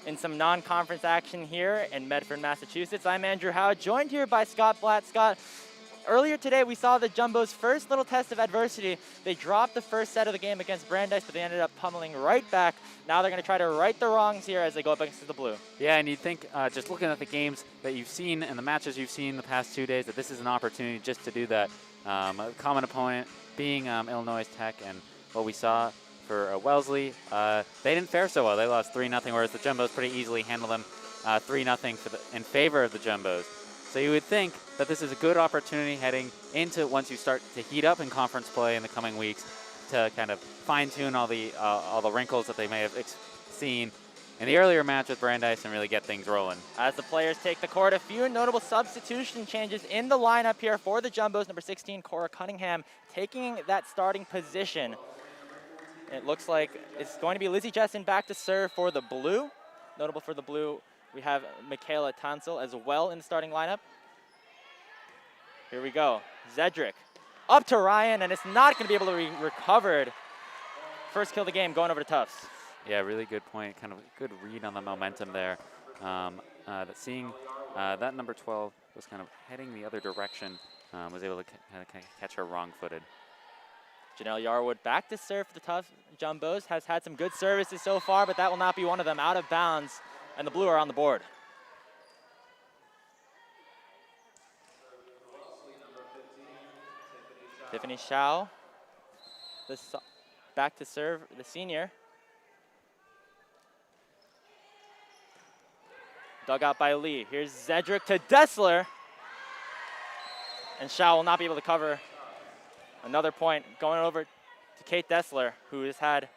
in some non-conference action here in Medford, Massachusetts. I'm Andrew Howe, joined here by Scott Blatt. Scott, earlier today we saw the Jumbo's first little test of adversity. They dropped the first set of the game against Brandeis, but they ended up pummeling right back. Now they're going to try to right the wrongs here as they go up against the blue. Yeah, and you'd think, just looking at the games that you've seen and the matches you've seen the past 2 days, that this is an opportunity just to do that. A common opponent being Illinois Tech, and what we saw for Wellesley, they didn't fare so well. They lost 3-0, whereas the Jumbos pretty easily handled them 3-0 in favor of the Jumbos. So you would think that this is a good opportunity heading into once you start to heat up in conference play in the coming weeks to kind of fine-tune all the wrinkles that they may have seen in the earlier match with Brandeis and really get things rolling. As the players take the court, a few notable substitution changes in the lineup here for the Jumbos. Number 16, Cora Cunningham, taking that starting position. It looks like it's going to be Lizzie Jessen back to serve for the blue. Notable for the blue, we have Michaela Tansel as well in the starting lineup. Here we go. Zedrick up to Ryan, and it's not going to be able to be recovered. First kill of the game going over to Tufts. Yeah, really good point. Kind of a good read on the momentum there. Seeing that number 12 was kind of heading the other direction, was able to kind of catch her wrong-footed. Janelle Yarwood back to serve for the Tufts Jumbos. Has had some good services so far, but that will not be one of them. Out of bounds, and the blue are on the board. Tiffany Shao, back to serve the senior. Dug out by Lee. Here's Zedrick to Dessler. And Shao will not be able to cover. Another point going over to Kate Dessler, who has had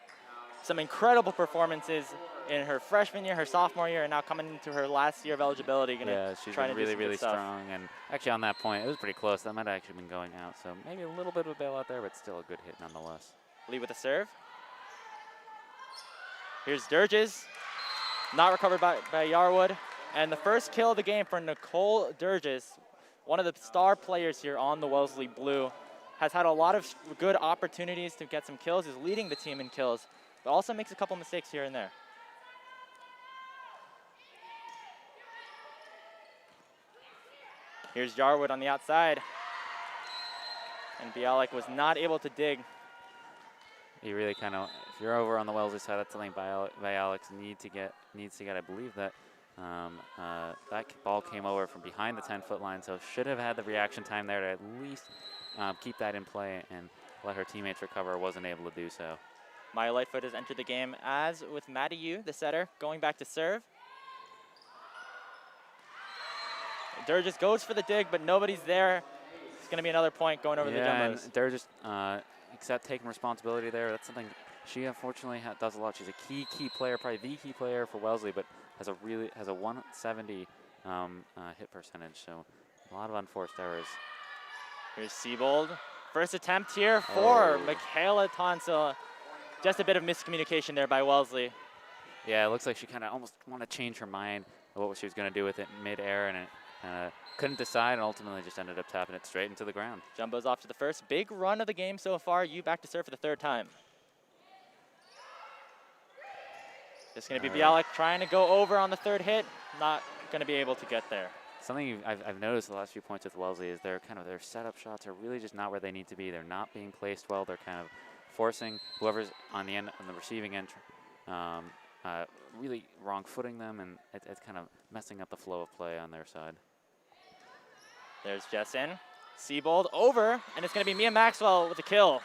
some incredible performances in her freshman year, her sophomore year, and now coming into her last year of eligibility. Yeah, she's been really strong. And actually on that point, it was pretty close. That might have actually been going out. So maybe a little bit of a bailout there, but still a good hit nonetheless. Lee with a serve. Here's Durges. Not recovered by Yarwood. And the first kill of the game for Nicole Durges, one of the star players here on the Wellesley Blue. Has had a lot of good opportunities to get some kills, is leading the team in kills, but also makes a couple mistakes here and there. Here's Yarwood on the outside. And Bialik was not able to dig. You really kind of, if you're over on the Wellesley side, that's something Bialik needs to get. I believe that that ball came over from behind the 10-foot line, so should have had the reaction time there to at least keep that in play and let her teammates recover. Wasn't able to do so. Maya Lightfoot has entered the game as with Maddie Yu, the setter, going back to serve. Durgis goes for the dig, but nobody's there. It's going to be another point going over the Jumbos. And Durgis taking responsibility there. That's something she unfortunately does a lot. She's a key player, probably the key player for Wellesley, but has a 170 hit percentage. So a lot of unforced errors. Here's Siebold. First attempt here for Michaela Tonsel. Just a bit of miscommunication there by Wellesley. Yeah, it looks like she kind of almost wanted to change her mind of what she was going to do with it mid-air, and it couldn't decide, and ultimately just ended up tapping it straight into the ground. Jumbo's off to the first big run of the game so far. You back to serve for the third time. It's going to be Bialik trying to go over on the third hit. Not going to be able to get there. Something I've noticed the last few points with Wellesley is their setup shots are really just not where they need to be. They're not being placed well. They're kind of forcing whoever's on the receiving end, really wrong-footing them, and it's kind of messing up the flow of play on their side. There's Jessen. Siebold over, and it's going to be Mia Maxwell with a kill.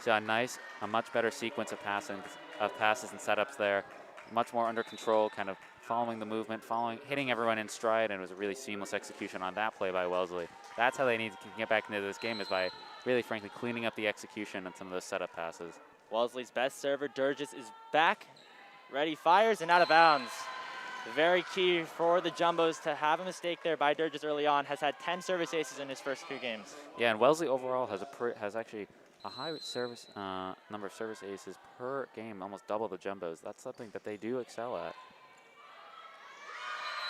So a much better sequence of passes and setups there. Much more under control, kind of following the movement, hitting everyone in stride, and it was a really seamless execution on that play by Wellesley. That's how they need to get back into this game, is by really, frankly, cleaning up the execution on some of those setup passes. Wellesley's best server, Durgis, is back, ready, fires, and out of bounds. Very key for the Jumbos to have a mistake there by Durgis early on. Has had 10 service aces in his first 2 games. Yeah, and Wellesley overall has actually a high number of service aces per game, almost double the Jumbos. That's something that they do excel at.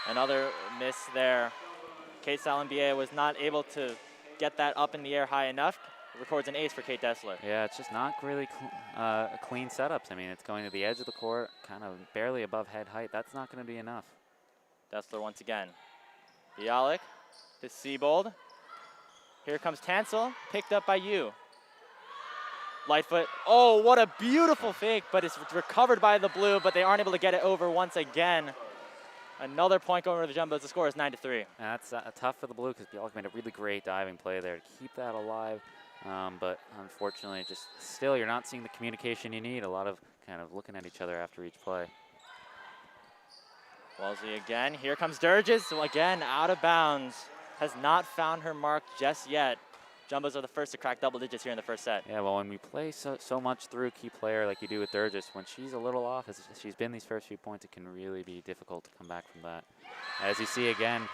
Another miss there. Kate Salambier was not able to get that up in the air high enough. records an ace for Kate Dessler. Yeah, it's just not really clean setups. I mean, it's going to the edge of the court, kind of barely above head height. That's not going to be enough. Dessler once again. Bialik to Siebold. Here comes Tansel, picked up by Yu. Lightfoot, oh, what a beautiful fake, but it's recovered by the blue, but they aren't able to get it over once again. Another point going over to the Jumbos. The score is 9-3. And that's tough for the blue because Bialik made a really great diving play there to keep that alive. But unfortunately, just still, you're not seeing the communication you need. A lot of kind of looking at each other after each play. Wellesley again. Here comes Durges. So again, out of bounds. Has not found her mark just yet. Jumbos are the first to crack double digits here in the first set. Yeah, well, when we play so much through a key player like you do with Durges, when she's a little off, as she's been these first few points, it can really be difficult to come back from that. As you see again,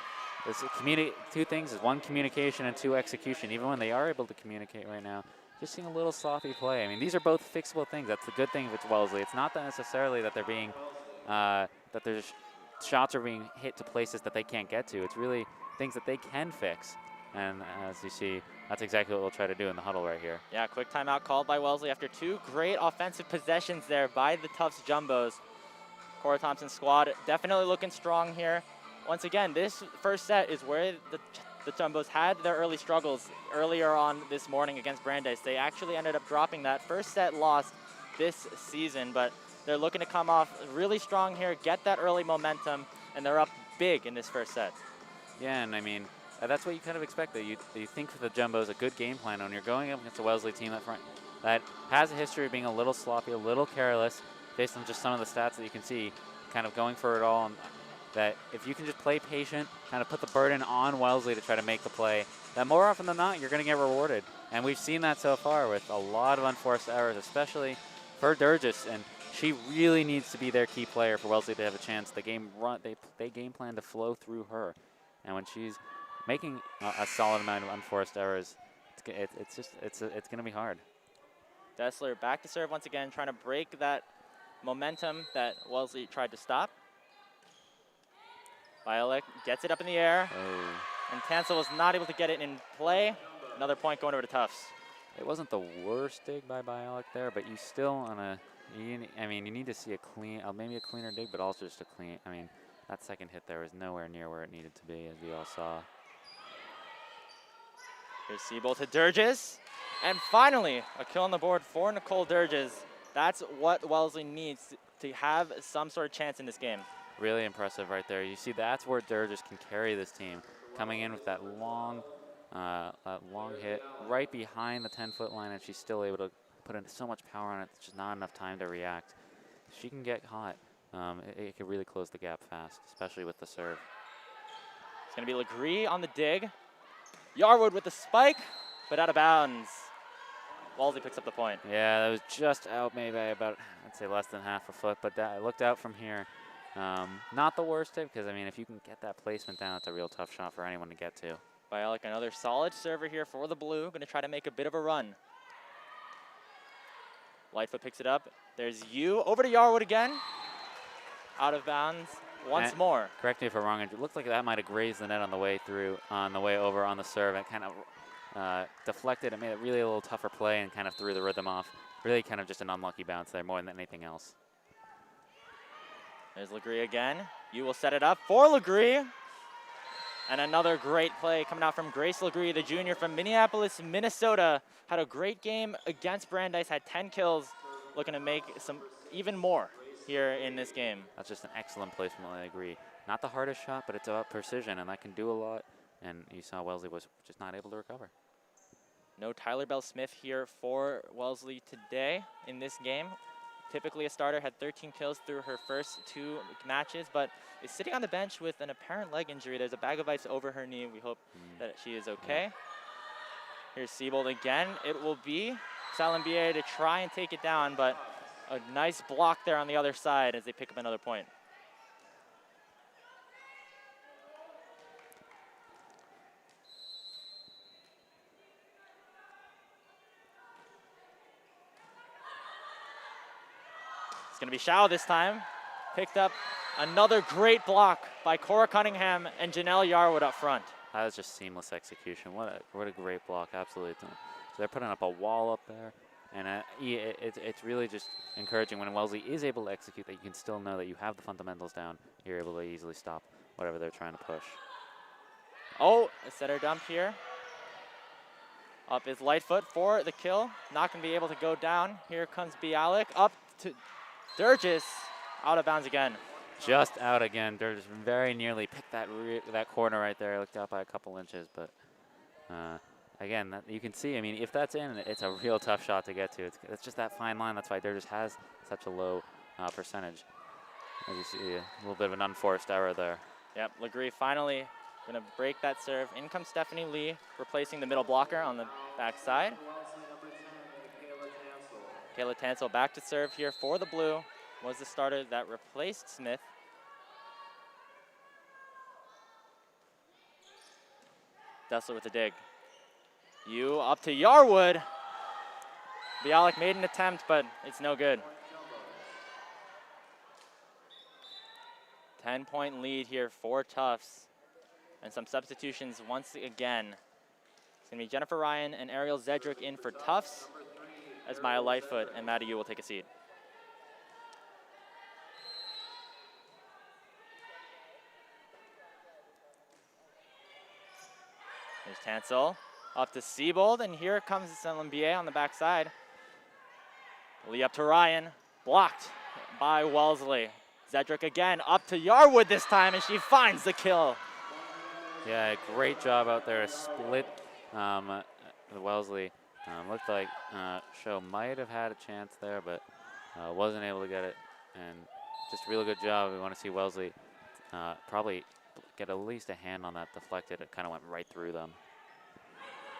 two things is one, communication, and two, execution. Even when they are able to communicate right now, just seeing a little sloppy play. I mean, these are both fixable things. That's the good thing with Wellesley. It's not that necessarily that they're being, that there's shots are being hit to places that they can't get to. It's really things that they can fix. And as you see, that's exactly what we'll try to do in the huddle right here. Yeah, quick timeout called by Wellesley after two great offensive possessions there by the Tufts Jumbos. Cora Thompson's squad definitely looking strong here. Once again, this first set is where the Jumbos had their early struggles earlier on this morning against Brandeis. They actually ended up dropping that first set loss this season, but they're looking to come off really strong here, get that early momentum, and they're up big in this first set. Yeah, and I mean, that's what you kind of expect. That you think for the Jumbos a good game plan when you're going up against a Wellesley team that has a history of being a little sloppy, a little careless, based on just some of the stats that you can see, kind of going for it all. And that if you can just play patient, kind of put the burden on Wellesley to try to make the play, that more often than not, you're going to get rewarded. And we've seen that so far with a lot of unforced errors, especially for Durges. And she really needs to be their key player for Wellesley to have a chance. They game plan to flow through her. And when she's making a solid amount of unforced errors, it's going to be hard. Dessler back to serve once again, trying to break that momentum that Wellesley tried to stop. Bialik gets it up in the air, and Tansel was not able to get it in play. Another point going over to Tufts. It wasn't the worst dig by Bialik there, but you still you need to see a clean, maybe a cleaner dig, but also just a clean. I mean, that second hit there was nowhere near where it needed to be, as we all saw. Here's Siebold to Durges. And finally, a kill on the board for Nicole Durges. That's what Wellesley needs to have some sort of chance in this game. Really impressive right there. You see, that's where Durges can carry this team, coming in with that long hit right behind the 10-foot line, and she's still able to put in so much power on it. It's just not enough time to react. She can get hot. It could really close the gap fast, especially with the serve. It's going to be Legree on the dig. Yarwood with the spike, but out of bounds. Wellesley picks up the point. Yeah, that was just out maybe by about, I'd say less than half a foot, but that looked out from here. Not the worst tip, because I mean, if you can get that placement down, it's a real tough shot for anyone to get to. Bialik, another solid server here for the blue. Going to try to make a bit of a run. Lightfoot picks it up. There's Yu. Over to Yarwood again. Out of bounds once more. Correct me if I'm wrong. It looked like that might have grazed the net on the way through, on the way over on the serve, and kind of deflected. It made it really a little tougher play and kind of threw the rhythm off. Really kind of just an unlucky bounce there more than anything else. There's Legree again. Yu will set it up for Legree. And another great play coming out from Grace Legree, the junior from Minneapolis, Minnesota. Had a great game against Brandeis, had 10 kills, looking to make some even more here in this game. That's just an excellent placement, I agree. Not the hardest shot, but it's about precision, and that can do a lot. And you saw Wellesley was just not able to recover. No Tyler Bell-Smith here for Wellesley today in this game. Typically a starter, had 13 kills through her first 2 matches, but is sitting on the bench with an apparent leg injury. There's a bag of ice over her knee. We hope that she is okay. Here's Siebold again. It will be Salambier to try and take it down, but a nice block there on the other side as they pick up another point. It's going to be Shao this time. Picked up another great block by Cora Cunningham and Janelle Yarwood up front. That was just seamless execution. What a great block, absolutely. they're putting up a wall up there. And it's really just encouraging when Wellesley is able to execute that you can still know that you have the fundamentals down. You're able to easily stop whatever they're trying to push. Oh, a setter dump here. Up is Lightfoot for the kill. Not going to be able to go down. Here comes Bialik. Up to Durgis. Out of bounds again. Just out again. Durgis very nearly picked that corner right there. Looked out by a couple inches, but again, you can see, I mean, if that's in, it's a real tough shot to get to. It's just that fine line. That's why Durgis has such a low percentage. As you see, a little bit of an unforced error there. Yep, Legree finally going to break that serve. In comes Stephanie Lee, replacing the middle blocker on the backside. Kayla Tansel back to serve here for the blue. Was the starter that replaced Smith. Dessler with the dig. You up to Yarwood. Bialik made an attempt, but it's no good. 10-point lead here for Tufts. And some substitutions once again. It's going to be Jennifer Ryan and Ariel Zedrick in for Tufts, as Maya Lightfoot and Maddie Yu will take a seat. There's Tansel. Up to Siebold, and here comes Saint-Lambier on the backside. Lee up to Ryan. Blocked by Wellesley. Zedrick again, up to Yarwood this time, and she finds the kill. Yeah, great job out there. A split the Wellesley. Looked like Show might have had a chance there, but wasn't able to get it. And just a really good job. We want to see Wellesley probably get at least a hand on that deflected. It kind of went right through them.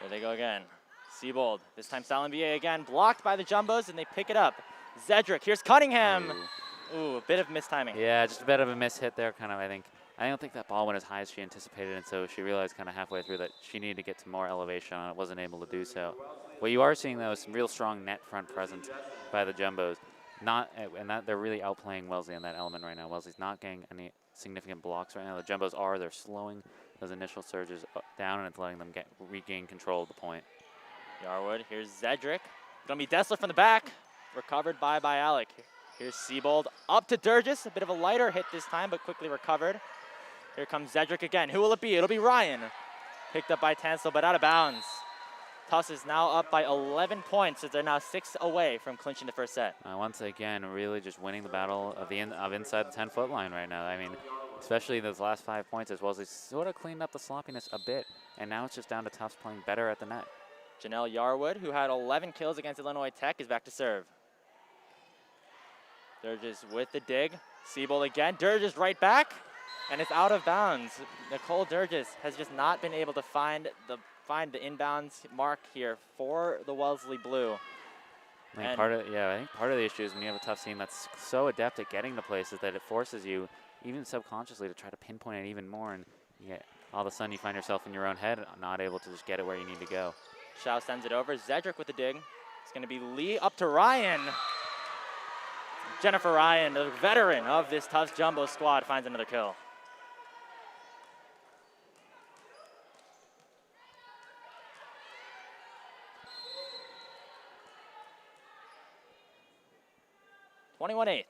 Here they go again. Siebold, this time Saint-Lambier again, blocked by the Jumbos, and they pick it up. Zedrick, here's Cunningham. Ooh, a bit of mistiming. Yeah, just a bit of a miss hit there, kind of, I think. I don't think that ball went as high as she anticipated, and so she realized kind of halfway through that she needed to get some more elevation on it, wasn't able to do so. What you are seeing, though, is some real strong net front presence by the Jumbos. And that they're really outplaying Wellesley in that element right now. Wellesley's not getting any significant blocks right now. The Jumbos are. They're slowing those initial surges down, and it's letting them regain control of the point. Yarwood, here's Zedrick. Gonna be Dessler from the back. Recovered by Bialik. Here's Siebold up to Durgis. A bit of a lighter hit this time, but quickly recovered. Here comes Zedrick again. Who will it be? It'll be Ryan. Picked up by Tansel, but out of bounds. Tufts is now up by 11 points, as they're now 6 away from clinching the first set. Once again, really just winning the battle of inside the 10-foot line right now. I mean, especially those last 5 points, as well as they sort of cleaned up the sloppiness a bit, and now it's just down to Tufts playing better at the net. Janelle Yarwood, who had 11 kills against Illinois Tech, is back to serve. Durgis with the dig. Siebold again. Durgis right back, and it's out of bounds. Nicole Durgis has just not been able to find the inbounds mark here for the Wellesley Blue. I think part of the issue is when you have a Tufts team that's so adept at getting to places that it forces you, even subconsciously, to try to pinpoint it even more, and all of a sudden you find yourself in your own head, not able to just get it where you need to go. Shao sends it over. Zedrick with the dig. It's going to be Lee up to Ryan. Jennifer Ryan, the veteran of this Tufts Jumbo squad, finds another kill. (21-8).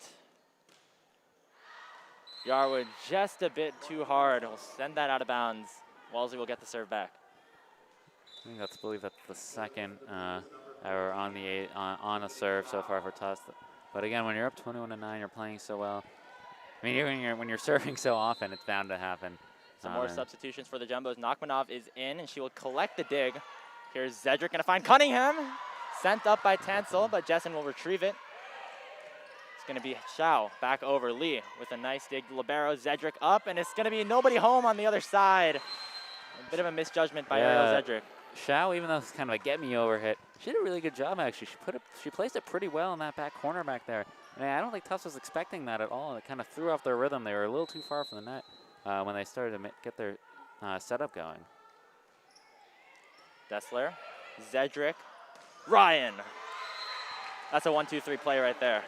Yarwood just a bit too hard. We'll send that out of bounds. Wellesley will get the serve back. I believe that's the second error on a serve so far for Tufts. But again, when you're up 21-9, you're playing so well. I mean, when you're serving so often, it's bound to happen. Some more substitutions for the Jumbos. Nachmanov is in, and she will collect the dig. Here's Zedrick going to find Cunningham. Sent up by Tansel, but Jessen will retrieve it. It's going to be Shao back over Lee with a nice dig. Libero, Zedrick up, and it's going to be nobody home on the other side. A bit of a misjudgment by Ariel Zedrick. Shao, even though it's kind of a get-me-over hit, she did a really good job, actually. She placed it pretty well in that back corner back there. And I don't think Tufts was expecting that at all. It kind of threw off their rhythm. They were a little too far from the net when they started to get their setup going. Dessler, Zedrick, Ryan. That's a 1-2-3 play right there.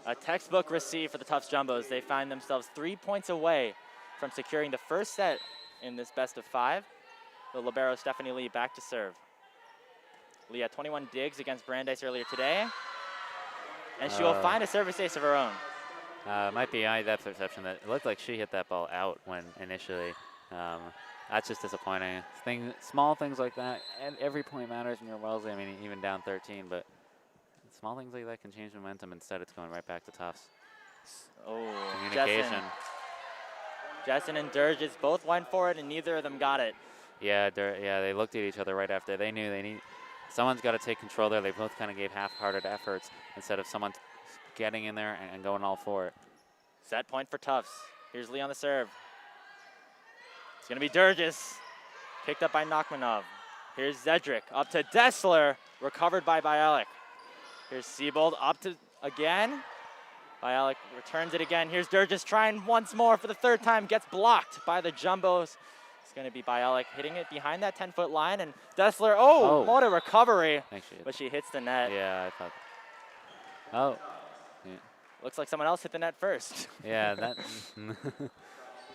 A textbook receive for the Tufts Jumbos. They find themselves 3 points away from securing the first set in this best of 5. The libero Stephanie Lee back to serve. Lee had 21 digs against Brandeis earlier today. And she will find a service ace of her own. Might be my depth perception that it looked like she hit that ball out when initially. That's just disappointing. Small things like that, and every point matters when you're Wellesley. I mean, even down 13, but small things like that can change momentum. Instead, it's going right back to Tufts. Oh, Communication. Jessen and Durgis both went for it, and neither of them got it. Yeah, they looked at each other right after. They knew someone's got to take control there. They both kind of gave half-hearted efforts instead of someone getting in there and going all for it. Set point for Tufts. Here's Lee on the serve. It's going to be Durgis. Picked up by Nachmanov. Here's Zedrick. Up to Dessler. Recovered by Bialik. Here's Siebold. Up to again. Bialik returns it again. Here's Durgis trying once more for the 3rd time. Gets blocked by the Jumbos. It's going to be Bialik hitting it behind that 10-foot line. And Dessler, what a recovery. But she hits the net. Yeah, I thought. Oh. Yeah. Looks like someone else hit the net first. Yeah, that.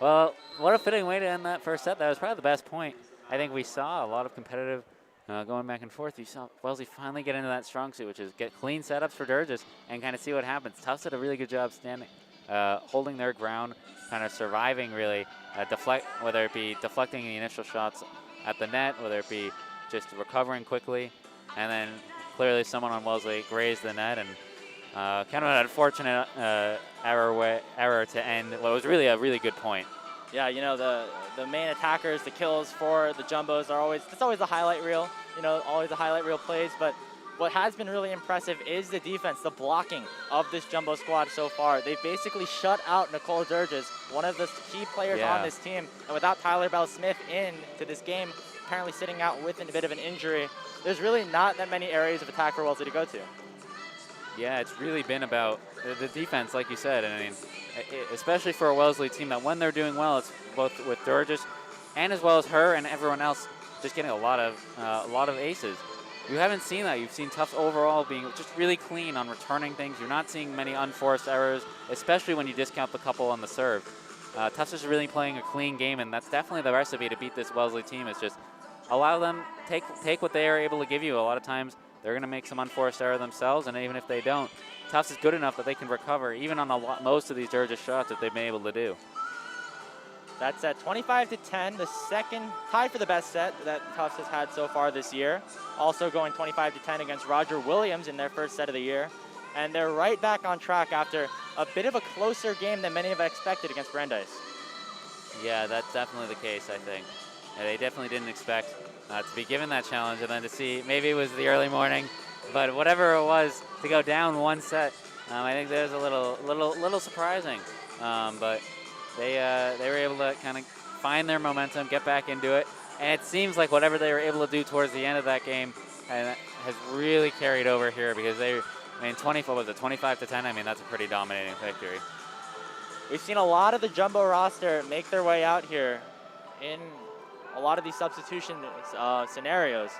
Well, what a fitting way to end that first set. That was probably the best point. I think we saw a lot of competitive going back and forth. You saw Wellesley finally get into that strong suit, which is get clean setups for Durgis and kind of see what happens. Tufts did a really good job standing, holding their ground, kind of surviving really, whether it be deflecting the initial shots at the net, whether it be just recovering quickly, and then clearly someone on Wellesley grazed the net and kind of an unfortunate error to end what was really a really good point. Yeah, you know, the main attackers, the kills for the Jumbos are always the highlight reel, always the highlight reel plays. But what has been really impressive is the defense, the blocking of this Jumbo squad so far. They basically shut out Nicole Durgis, one of the key players on this team. And without Tyler Bell-Smith into this game, apparently sitting out with a bit of an injury, there's really not that many areas of attack for Wellesley to go to. Yeah, it's really been about the defense, like you said. And I mean, especially for a Wellesley team, that when they're doing well, it's both with Durgis and as well as her and everyone else just getting a lot of aces. You haven't seen that. You've seen Tufts overall being just really clean on returning things. You're not seeing many unforced errors, especially when you discount the couple on the serve. Tufts is really playing a clean game, and that's definitely the recipe to beat this Wellesley team. Is just allow them take what they are able to give you. A lot of times they're going to make some unforced error themselves, and even if they don't, Tufts is good enough that they can recover even on most of these Durgis shots that they've been able to do. That's at 25-10, the second tie for the best set that Tufts has had so far this year. Also going 25-10 against Roger Williams in their first set of the year. And they're right back on track after a bit of a closer game than many have expected against Brandeis. Yeah, that's definitely the case, I think. And they definitely didn't expect to be given that challenge, and then to see, maybe it was the early morning, but whatever it was, to go down one set, I think that was a little surprising. But they were able to kind of find their momentum, get back into it, and it seems like whatever they were able to do towards the end of that game has really carried over here, because 25-10. I mean, that's a pretty dominating victory. We've seen a lot of the Jumbo roster make their way out here in a lot of these substitution scenarios.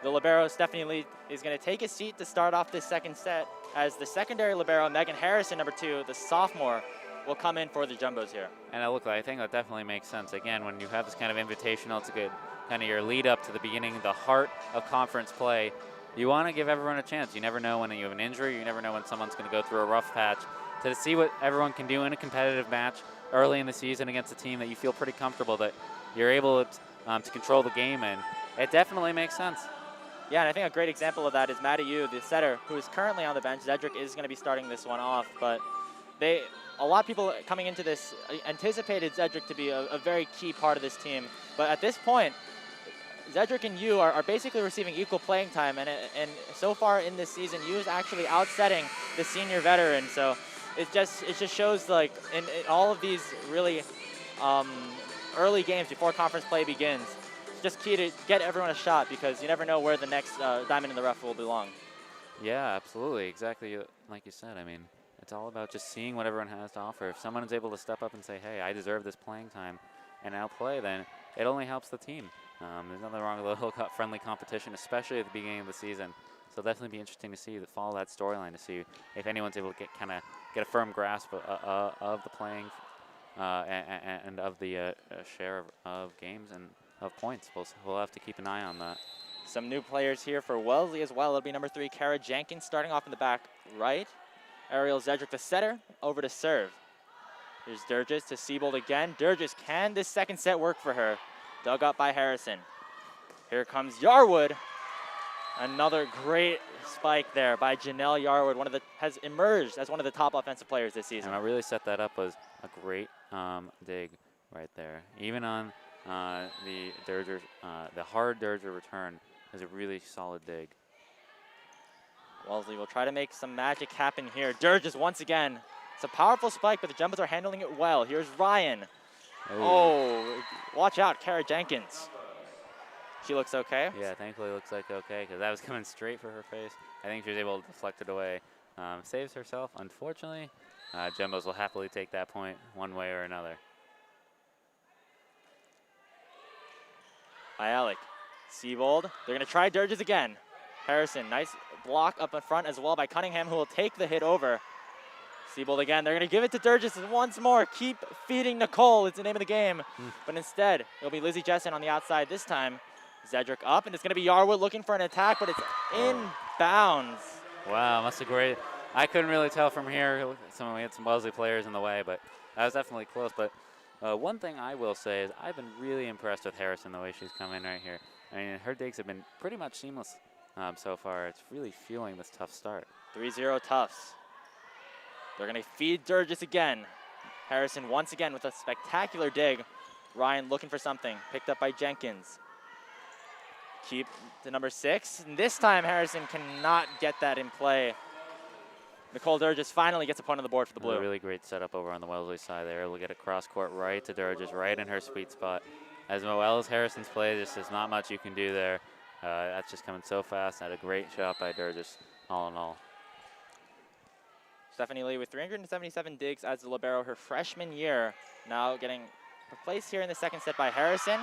The libero, Stephanie Lee, is going to take a seat to start off this second set, as the secondary libero, Megan Harrison, number 2, the sophomore, will come in for the Jumbos here. And I think that definitely makes sense. Again, when you have this kind of invitational, it's a good kind of your lead up to the beginning, the heart of conference play. You want to give everyone a chance. You never know when you have an injury. You never know when someone's going to go through a rough patch. To see what everyone can do in a competitive match early in the season against a team that you feel pretty comfortable that you're able to control the game in, it definitely makes sense. Yeah, and I think a great example of that is Maddie Yu, the setter, who is currently on the bench. Zedrick is going to be starting this one off, but a lot of people coming into this anticipated Zedrick to be a very key part of this team. But at this point, Zedrick and Yu are basically receiving equal playing time, and so far in this season, Yu is actually outsetting the senior veteran. So it just shows, like, in all of these really early games before conference play begins, it's just key to get everyone a shot, because you never know where the next diamond in the rough will belong. Yeah, absolutely, exactly like you said. I mean, it's all about just seeing what everyone has to offer. If someone is able to step up and say, hey, I deserve this playing time, and outplay, then it only helps the team. There's nothing wrong with a little friendly competition, especially at the beginning of the season. So it'll definitely be interesting to see, follow that storyline, to see if anyone's able to get a firm grasp of the playing and of the share of games and of points. We'll have to keep an eye on that. Some new players here for Wellesley as well. It'll be number 3, Kara Jenkins, starting off in the back right. Ariel Zedrick, the setter, over to serve. Here's Durgis to Siebold again. Durgis, can this second set work for her? Dug up by Harrison. Here comes Yarwood. Another great spike there by Janelle Yarwood, has emerged as one of the top offensive players this season. And what really set that up was a great dig right there. Even on the Derger, the hard Derger return is a really solid dig. Wellesley will try to make some magic happen here. Durgis once again. It's a powerful spike, but the Jumbos are handling it well. Here's Ryan. Ooh. Oh, watch out, Kara Jenkins. She looks okay. Yeah, thankfully it looks like okay, because that was coming straight for her face. I think she was able to deflect it away. Saves herself. Unfortunately, Jumbos will happily take that point one way or another. Bialik, Siebold. They're going to try Durgis again. Harrison, nice block up in front as well by Cunningham, who will take the hit over. Siebold again. They're going to give it to Durgis once more. Keep feeding Nicole. It's the name of the game. But instead, it'll be Lizzie Jessen on the outside this time. Zedrick up, and it's going to be Yarwood looking for an attack, but it's in bounds. Wow, must have great. I couldn't really tell from here. We had some Wellesley players in the way, but that was definitely close. But one thing I will say is I've been really impressed with Harrison, the way she's come in right here. I mean, her digs have been pretty much seamless so far. It's really fueling this tough start. 3-0 Tufts. They're going to feed Durgis again. Harrison once again with a spectacular dig. Ryan looking for something, picked up by Jenkins. Keep to number 6. And this time Harrison cannot get that in play. Nicole Durgis finally gets a point on the board for the Blue. A really great setup over on the Wellesley side there. Able to get a cross court right to Durgis, right in her sweet spot. As well as Harrison's play, there's not much you can do there. That's just coming so fast. Had a great shot by Durgis, all in all. Stephanie Lee with 377 digs as the libero her freshman year. Now getting replaced here in the second set by Harrison.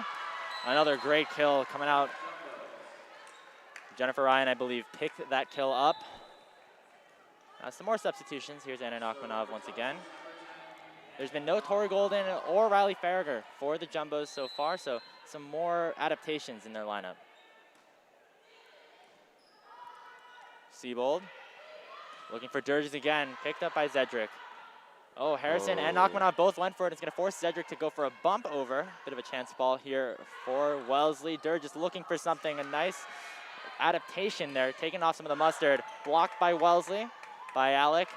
Another great kill coming out. Jennifer Ryan, I believe, picked that kill up. Now some more substitutions. Here's Anna Nachmanov once again. There's been no Tori Golden or Riley Farragher for the Jumbos so far, so some more adaptations in their lineup. Siebold looking for Durgis again, picked up by Zedrick. Oh, Harrison and Nachmanov both went for it. It's going to force Zedrick to go for a bump over. Bit of a chance ball here for Wellesley. Durgis looking for something, a nice adaptation there, taking off some of the mustard. Blocked by Wellesley, by Alec.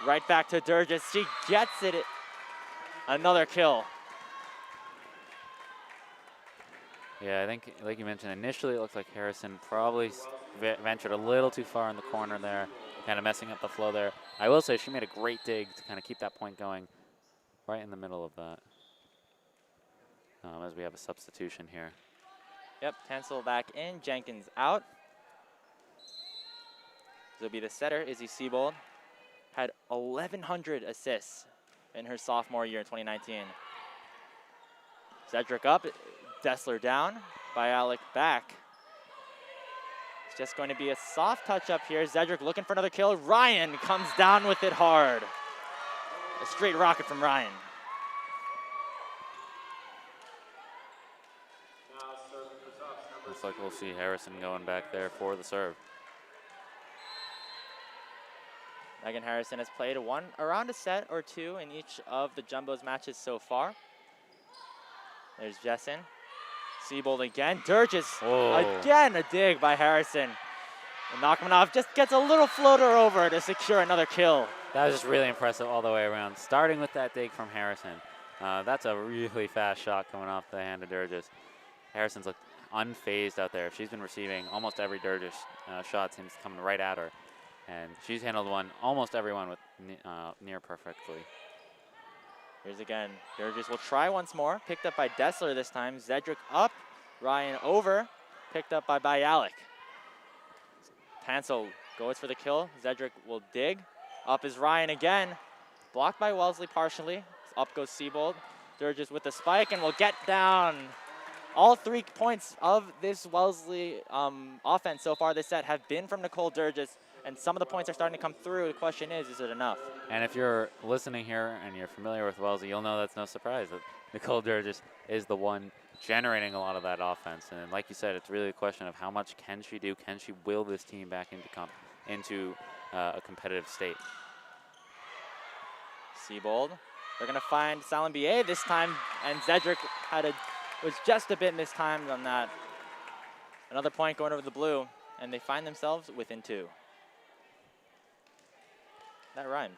Right back to Durgis. She gets it. Another kill. Yeah, I think, like you mentioned, initially it looked like Harrison probably ventured a little too far in the corner there, kind of messing up the flow there. I will say she made a great dig to kind of keep that point going right in the middle of that. As we have a substitution here. Yep, Tansel back in, Jenkins out. This will be the setter, Izzy Siebold. Had 1,100 assists in her sophomore year in 2019. Zedrick up, Dessler down, by Alec back. It's just going to be a soft touch up here. Zedrick looking for another kill. Ryan comes down with it hard. A straight rocket from Ryan. Looks like we'll see Harrison going back there for the serve. Megan Harrison has played around a set or two in each of the Jumbos matches so far. There's Jessen. Siebold again. Durgis again, a dig by Harrison. And Nachmanov just gets a little floater over to secure another kill. That was just really impressive all the way around. Starting with that dig from Harrison. That's a really fast shot coming off the hand of Durgis. Harrison's looked unfazed out there. She's been receiving almost every Durgis shot seems coming right at her. And she's handled almost every one with near perfectly. Here's again, Durgis will try once more. Picked up by Dessler this time. Zedrick up, Ryan over. Picked up by Bialik. Tansel goes for the kill. Zedrick will dig. Up is Ryan again. Blocked by Wellesley partially. Up goes Siebold. Durgis with the spike and will get down. All 3 points of this Wellesley offense so far this set have been from Nicole Durgis. and some of the points are starting to come through. The question is it enough? And if you're listening here and you're familiar with Wellesley, you'll know that's no surprise that Nicole Durgis is the one generating a lot of that offense. And like you said, it's really a question of how much can she do? Can she will this team back into a competitive state? Seabold. They're going to find Salambier this time, and Zedric was just a bit mistimed on that. Another point going over the blue, and they find themselves within 2. That rhymed.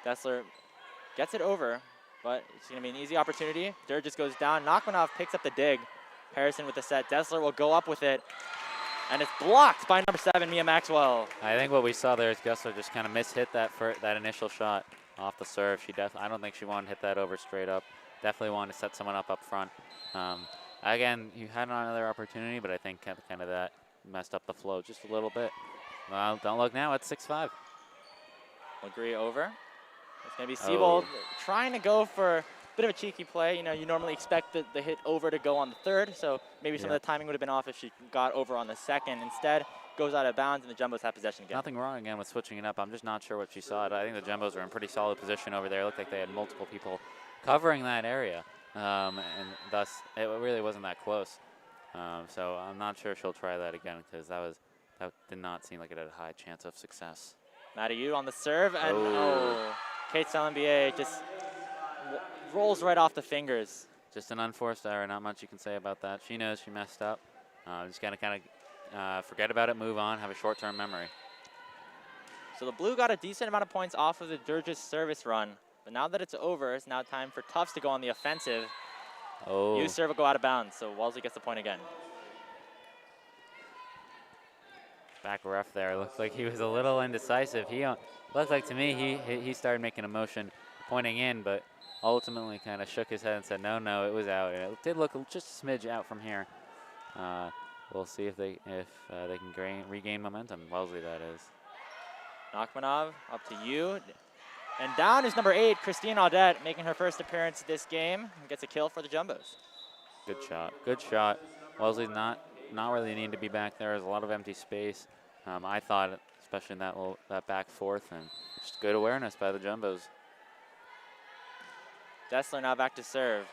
Dessler gets it over, but it's going to be an easy opportunity. Durgis goes down. Nachmanov picks up the dig. Harrison with the set. Dessler will go up with it, and it's blocked by number 7, Mia Maxwell. I think what we saw there is Gessler just kind of mishit that initial shot off the serve. I don't think she wanted to hit that over straight up. Definitely wanted to set someone up front. Again, you had another opportunity, but I think kind of that messed up the flow just a little bit. Well, don't look now. It's 6-5. Agree over. It's going to be Seabold trying to go for a bit of a cheeky play. You know, you normally expect the hit over to go on the third, so maybe some of the timing would have been off if she got over on the second. Instead, goes out of bounds, and the Jumbos have possession again. Nothing wrong again with switching it up. I'm just not sure what she saw. I think the Jumbos were in pretty solid position over there. It looked like they had multiple people covering that area, and thus it really wasn't that close. So I'm not sure she'll try that again because that did not seem like it had a high chance of success. Madayu on the serve, and Kate Salambier just rolls right off the fingers. Just an unforced error. Not much you can say about that. She knows she messed up. Just got to kind of forget about it, move on, have a short-term memory. So the blue got a decent amount of points off of the Durgis service run, but now that it's over, it's now time for Tufts to go on the offensive. Oh. Use serve will go out of bounds, so Wellesley gets the point again. Back ref there. Looks like he was a little indecisive. Looked like to me he started making a motion pointing in, but ultimately kind of shook his head and said, no, it was out. And it did look just a smidge out from here. We'll see if they can regain momentum. Wellesley, that is. Nachmanov up to you. And down is number 8, Christine Audette, making her first appearance this game. Gets a kill for the Jumbos. Good shot. Good shot. Wellesley's not where they need to be back there. There's a lot of empty space. I thought, especially in that back fourth, and just good awareness by the Jumbos. Dessler now back to serve.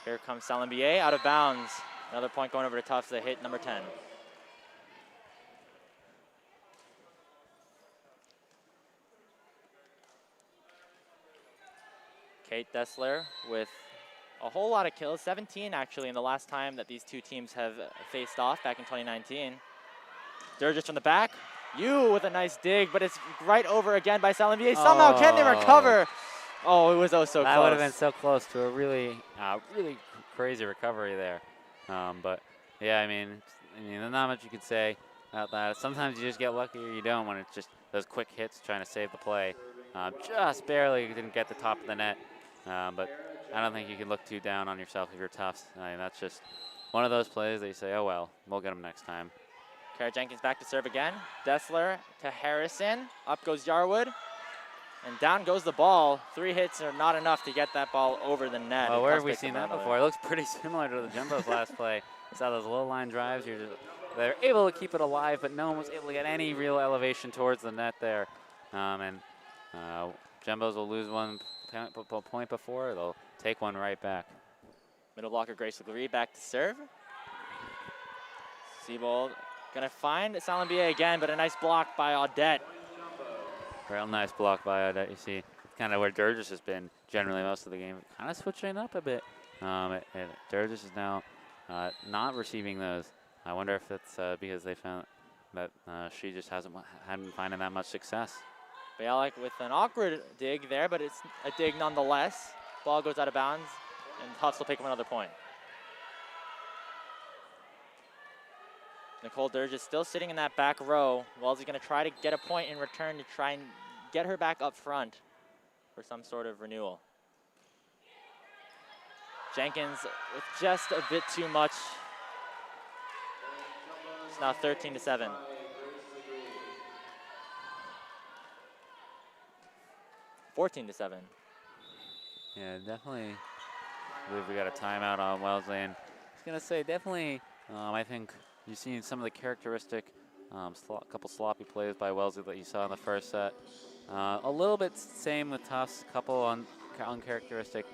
Here comes Salambier out of bounds. Another point going over to Tufts. They hit number 10. Kate Dessler with a whole lot of kills, 17 actually in the last time that these two teams have faced off back in 2019. Durgis from the back. You with a nice dig, but it's right over again by Salambier. Somehow can they recover? Oh, it was so close. That would have been so close to a really crazy recovery there. But yeah, I mean, there's not much you could say about that. Sometimes you just get lucky or you don't when it's just those quick hits trying to save the play. Just barely didn't get the top of the net. But I don't think you can look too down on yourself if you're Tufts. I mean, that's just one of those plays that you say, oh, well, we'll get them next time. Kara Jenkins back to serve again. Dessler to Harrison. Up goes Yarwood. And down goes the ball. 3 hits are not enough to get that ball over the net. Well, where have we seen that before? It looks pretty similar to the Jumbos last play. Saw those low line drives. They're able to keep it alive, but no one was able to get any real elevation towards the net there. Jumbos will lose one point before. They'll take one right back. Middle blocker Grace Legree back to serve. Seabold gonna find Salambier again, but a nice block by Audette. Real nice block by Audette. You see kind of where Durgis has been generally most of the game. Kind of switching up a bit. Durgis is now not receiving those. I wonder if it's because they found that she just hadn't finding that much success. Bialik with an awkward dig there, but it's a dig nonetheless. Ball goes out of bounds, and Tufts will pick up another point. Nicole Durgis still sitting in that back row. Wellesley's going to try to get a point in return to try and get her back up front for some sort of renewal. Jenkins with just a bit too much. It's now 13-7. $14-7. Yeah, definitely I believe we got a timeout on Wellesley. And I was going to say, definitely, I think you've seen some of the characteristic, couple sloppy plays by Wellesley that you saw in the first set. A little bit same with Tufts, a couple uncharacteristic,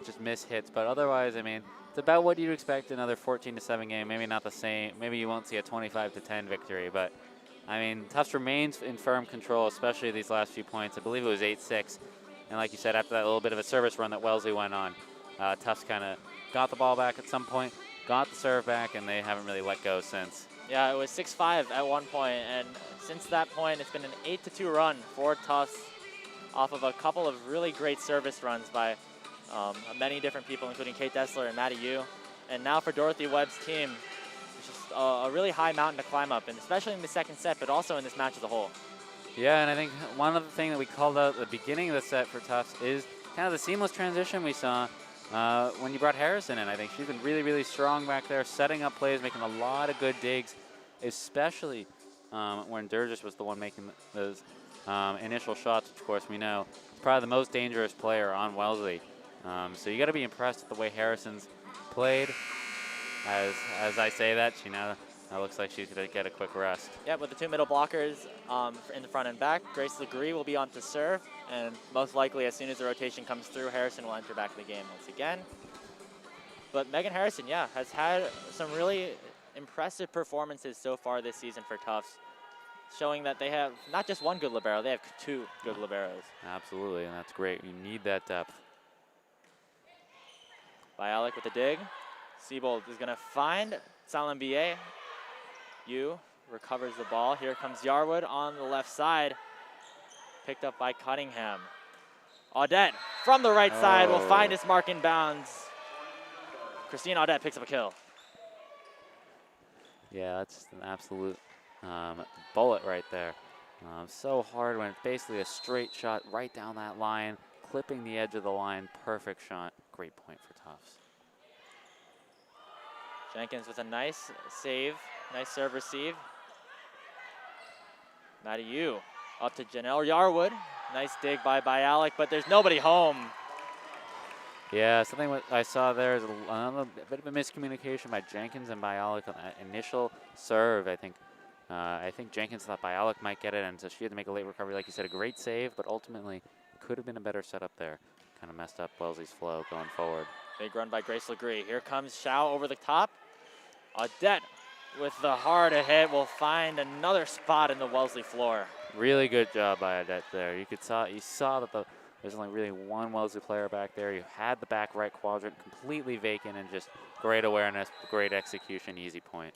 just missed hits. But otherwise, I mean, it's about what you'd expect another 14-7 game. Maybe not the same. Maybe you won't see a 25-10 victory. But, I mean, Tufts remains in firm control, especially these last few points. I believe it was 8-6. And like you said, after that little bit of a service run that Wellesley went on, Tufts kind of got the ball back at some point, got the serve back, and they haven't really let go since. Yeah, it was 6-5 at one point, and since that point, it's been an 8-2 run for Tufts off of a couple of really great service runs by many different people, including Kate Dessler and Maddie Yu. And now for Dorothy Webb's team, it's just a really high mountain to climb up, and especially in the second set, but also in this match as a whole. Yeah, and I think one of the things that we called out at the beginning of the set for Tufts is kind of the seamless transition we saw when you brought Harrison in. I think she's been really, really strong back there, setting up plays, making a lot of good digs, especially when Durgis was the one making those initial shots, which of course we know is probably the most dangerous player on Wellesley. So you got to be impressed with the way Harrison's played. As I say that, she now looks like she's going to get a quick rest. Yeah, with the two middle blockers in the front and back, Grace Legree will be on to serve, and most likely as soon as the rotation comes through, Harrison will enter back in the game once again. But Megan Harrison, yeah, has had some really impressive performances so far this season for Tufts, showing that they have not just one good libero, they have two good liberos. Absolutely, and that's great. You need that depth. Bialik with the dig. Siebold is going to find Salambier. Yu recovers the ball. Here comes Yarwood on the left side. Picked up by Cunningham. Audette from the right side will find his mark in bounds. Christine Audette picks up a kill. Yeah, that's just an absolute bullet right there. So hard when it's basically a straight shot right down that line, clipping the edge of the line. Perfect shot. Great point for Tufts. Jenkins with a nice save. Nice serve receive. Maddie Yu up to Janelle Yarwood. Nice dig by Bialik, but there's nobody home. Yeah, something what I saw there is a bit of a miscommunication by Jenkins and Bialik on that initial serve. I think Jenkins thought Bialik might get it, and so she had to make a late recovery. Like you said, a great save, but ultimately could have been a better setup there. Kind of messed up Wellesley's flow going forward. Big run by Grace Legree. Here comes Xiao over the top. Audette with the hard hit will find another spot in the Wellesley floor. Really good job by Audette there. You saw that there's only really one Wellesley player back there. You had the back right quadrant completely vacant, and just great awareness, great execution, easy point.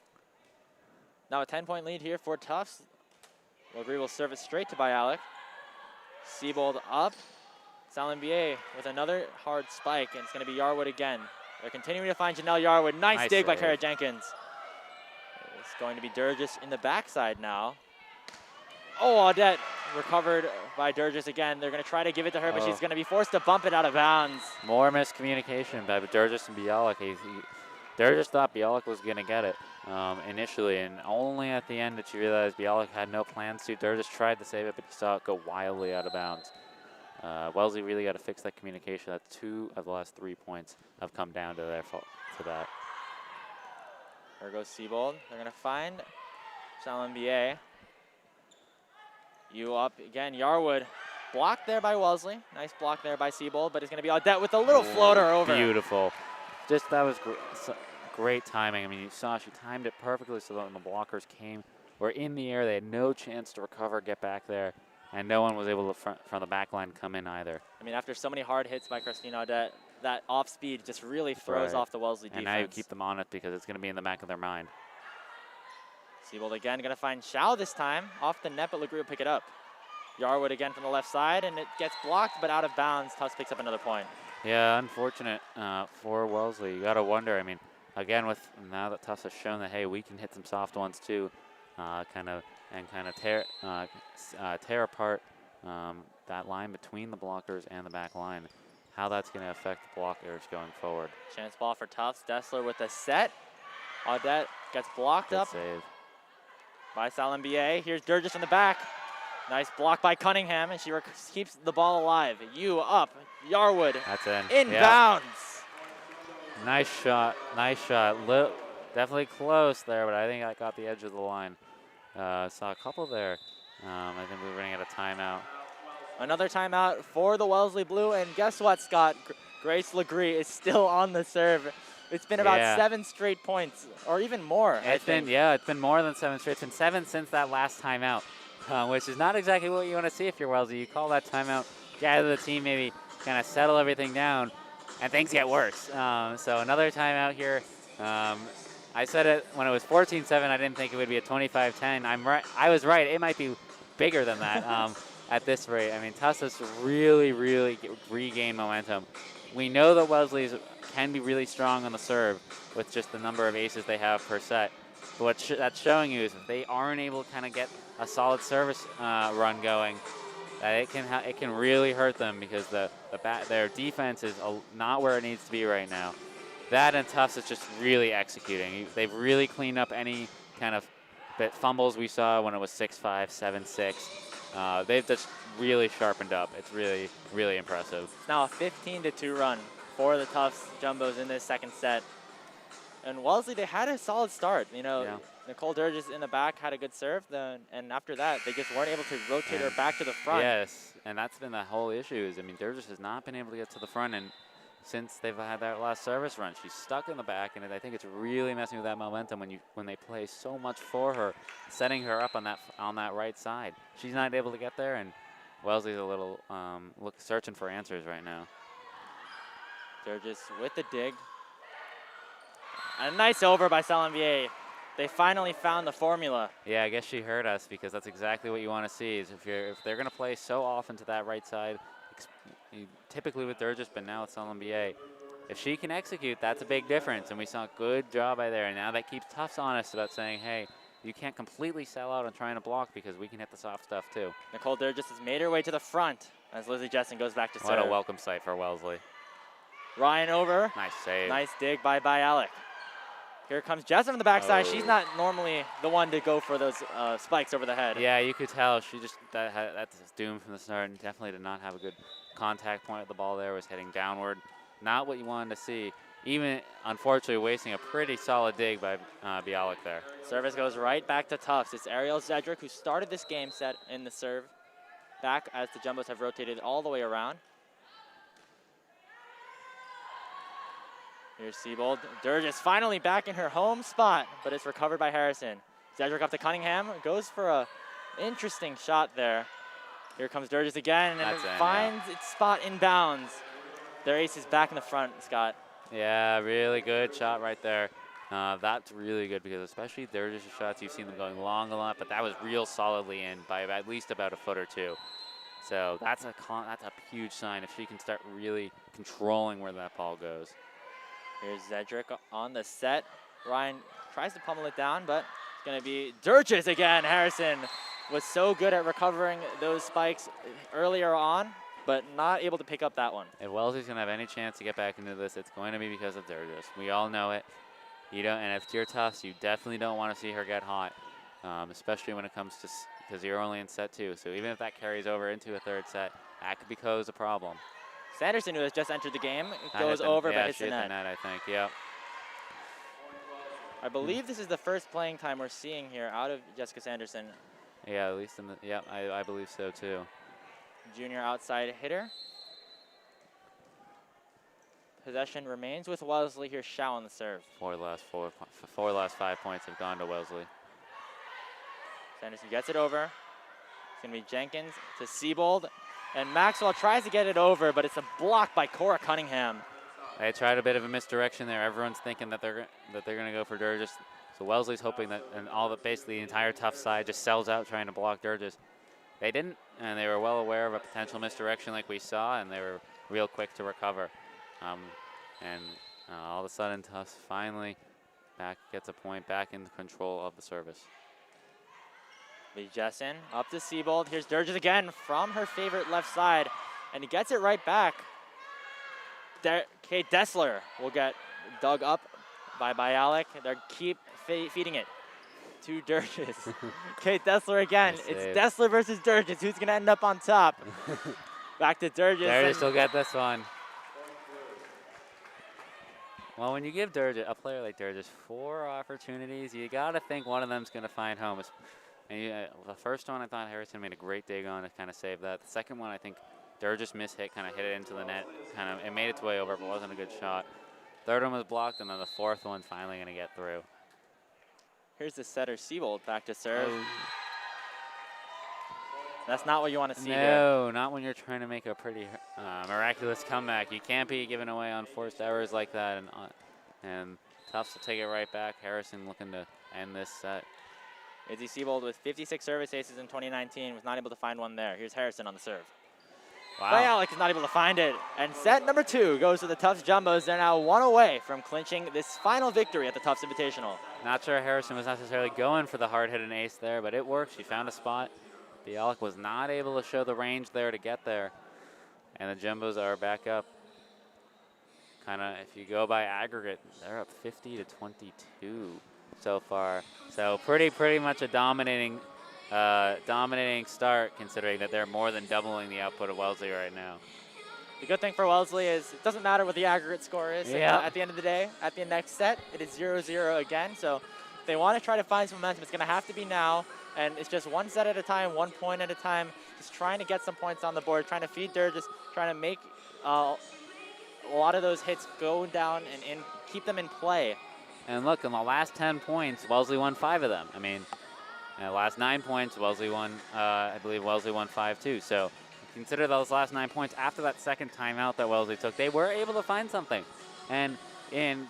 Now a 10-point lead here for Tufts. Legree will serve it straight to Bialik. Siebold up. Salambier with another hard spike, and it's going to be Yarwood again. They're continuing to find Janelle Yarwood. Nice dig by Kara Jenkins. It's going to be Durgis in the backside now. Oh, Audette recovered by Durgis again. They're going to try to give it to her, but she's going to be forced to bump it out of bounds. More miscommunication by Durgis and Bialik. Durgis thought Bialik was going to get it initially, and only at the end did she realize Bialik had no plans to. Durgis tried to save it, but he saw it go wildly out of bounds. Wellesley really got to fix that communication. That's 2 of the last 3 points have come down to their fault to that. There goes Siebold. They're going to find Salambier. You up again, Yarwood. Blocked there by Wellesley. Nice block there by Siebold, but it's going to be Audette with a little floater over. Beautiful. Just that was great timing. I mean, you saw she timed it perfectly so that when the blockers were in the air, they had no chance to recover, get back there. And no one was able to, from the back line, come in either. I mean, after so many hard hits by Christine Audette, that off speed just really throws off the Wellesley defense. And now you keep them on it because it's going to be in the back of their mind. Siebold again going to find Xiao this time. Off the net, but Legree will pick it up. Yarwood again from the left side, and it gets blocked, but out of bounds. Tufts picks up another point. Yeah, unfortunate for Wellesley. You got to wonder. I mean, again, now that Tufts has shown that, hey, we can hit some soft ones too, kind of tear apart that line between the blockers and the back line. How that's going to affect the blockers going forward. Chance ball for Tufts. Dessler with the set. Audette gets blocked up save by Salambier. Here's Durgis in the back. Nice block by Cunningham, and she keeps the ball alive. Yu up. Yarwood that's in bounds. Nice shot. Nice shot. Definitely close there, but I think I got the edge of the line. Saw a couple there. I think we're running out of timeout. Another timeout for the Wellesley Blue, and guess what, Scott? Grace Legree is still on the serve. It's been about 7 straight points, or even more. It's been more than 7 straight. It's been 7 since that last timeout, which is not exactly what you want to see if you're Wellesley. You call that timeout, gather the team, maybe kind of settle everything down, and things get worse. So another timeout here. I said it when it was 14-7. I didn't think it would be a 25-10. I'm right. I was right. It might be bigger than that at this rate. I mean, Tufts has really regained momentum. We know that Wellesley's can be really strong on the serve with just the number of aces they have per set. But what that's showing you is if they aren't able to kind of get a solid service run going, that it can really hurt them because their defense is not where it needs to be right now. That and Tufts is just really executing. They've really cleaned up any kind of fumbles we saw when it was 6-5, 7-6. They've just really sharpened up. It's really impressive. It's now a 15-2 run for the Tufts Jumbos in this second set. And Wellesley, they had a solid start. You know, Nicole Durgis in the back had a good serve, and after that, they just weren't able to rotate her back to the front. Yes, and that's been the whole issue. I mean, Durgis has not been able to get to the front, and since they've had that last service run, she's stuck in the back, and I think it's really messing with that momentum when they play so much for her, setting her up on that right side. She's not able to get there, and Wellesley's a little searching for answers right now. Durgis with the dig. A nice over by Salenvier. They finally found the formula. Yeah, I guess she heard us because that's exactly what you want to see. Is if they're going to play so often to that right side, typically with Durgis, but now with Salenvier, if she can execute, that's a big difference. And we saw a good job by there. And now that keeps Tufts honest about saying, hey, you can't completely sell out on trying to block because we can hit the soft stuff too. Nicole Durgis has made her way to the front as Lizzie Jessen goes back to serve. What a welcome sight for Wellesley. Ryan over. Nice save. Nice dig by Bialik. Here comes Jessen from the backside. She's not normally the one to go for those spikes over the head. Yeah, you could tell she just that's doomed from the start, and definitely did not have a good contact point at the ball there. Was heading downward. Not what you wanted to see. Even, unfortunately, wasting a pretty solid dig by Bialik there. Service goes right back to Tufts. It's Ariel Zedrick who started this game set in the serve. Back as the Jumbos have rotated all the way around. Here's Siebold. Durgis finally back in her home spot, but it's recovered by Harrison. Zedrick up to Cunningham. Goes for a interesting shot there. Here comes Durgis again, and it finds its spot in bounds. Their ace is back in the front, Scott. Yeah, really good shot right there. That's really good because especially Durgis' shots, you've seen them going long a lot, but that was real solidly in by at least about a foot or two. So that's a huge sign if she can start really controlling where that ball goes. Here's Zedrick on the set. Ryan tries to pummel it down, but it's going to be Durgis again. Harrison was so good at recovering those spikes earlier on, but not able to pick up that one. If Wellesley's going to have any chance to get back into this, it's going to be because of Durgis. We all know it. And if you're Tufts, you definitely don't want to see her get hot, especially when it comes to, because you're only in set 2. So even if that carries over into a third set, that could pose a problem. Sanderson, who has just entered the game, goes over but hits the net. I think, yeah. I believe this is the first playing time we're seeing here out of Jessica Sanderson. Yeah, at least I believe so too. Junior outside hitter. Possession remains with Wellesley. Here's Shao on the serve. Four last 5 points have gone to Wellesley. Sanderson gets it over. It's going to be Jenkins to Siebold. And Maxwell tries to get it over, but it's a block by Cora Cunningham. They tried a bit of a misdirection there. Everyone's thinking that they're going to go for Durgis. So Wellesley's hoping that, and basically the entire Tufts side just sells out trying to block Durgis. They didn't, and they were well aware of a potential misdirection like we saw, and they were real quick to recover. All of a sudden, Tufts finally gets a point back in control of the service. Lee Jessen up to Siebold. Here's Durgis again from her favorite left side, and he gets it right back. Kate Dessler will get dug up by Bialik. They keep feeding it to Durgis. Kate Dessler again. Nice it's save. Dessler versus Durgis. Who's going to end up on top? Back to Durgis. Durgis will get this one. Well, when you give a player like Durgis 4 opportunities, you got to think one of them's going to find home. And the first one, I thought Harrison made a great dig on to kind of save that. The second one, I think Durgis mishit, kind of hit it into the net. It made its way over, but wasn't a good shot. Third one was blocked, and then the fourth one's finally going to get through. Here's the setter, Siebold, back to serve. Oh. That's not what you want to see here. No, not when you're trying to make a pretty miraculous comeback. You can't be giving away unforced errors like that. And Tufts will take it right back. Harrison looking to end this set. Izzy Siebold with 56 service aces in 2019 was not able to find one there. Here's Harrison on the serve. Wow. Bialik is not able to find it. And set number 2 goes to the Tufts Jumbos. They're now 1 away from clinching this final victory at the Tufts Invitational. Not sure Harrison was necessarily going for the hard-hitting ace there, but it worked. She found a spot. Bialik was not able to show the range there to get there. And the Jumbos are back up. Kind of, if you go by aggregate, they're up 50-22 so far. So pretty much a dominating start, considering that they're more than doubling the output of Wellesley right now. The good thing for Wellesley is it doesn't matter what the aggregate score is. Yeah. At the end of the day, at the next set, it is 0-0 again. So if they want to try to find some momentum, it's going to have to be now. And it's just one set at a time, 1 point at a time, just trying to get some points on the board, trying to feed Durgis, trying to make a lot of those hits go down and keep them in play. And look, in the last 10 points, Wellesley won 5 of them. I mean, in the last 9 points, Wellesley won, I believe Wellesley won 5 too. So consider those last 9 points. After that second timeout that Wellesley took, they were able to find something. And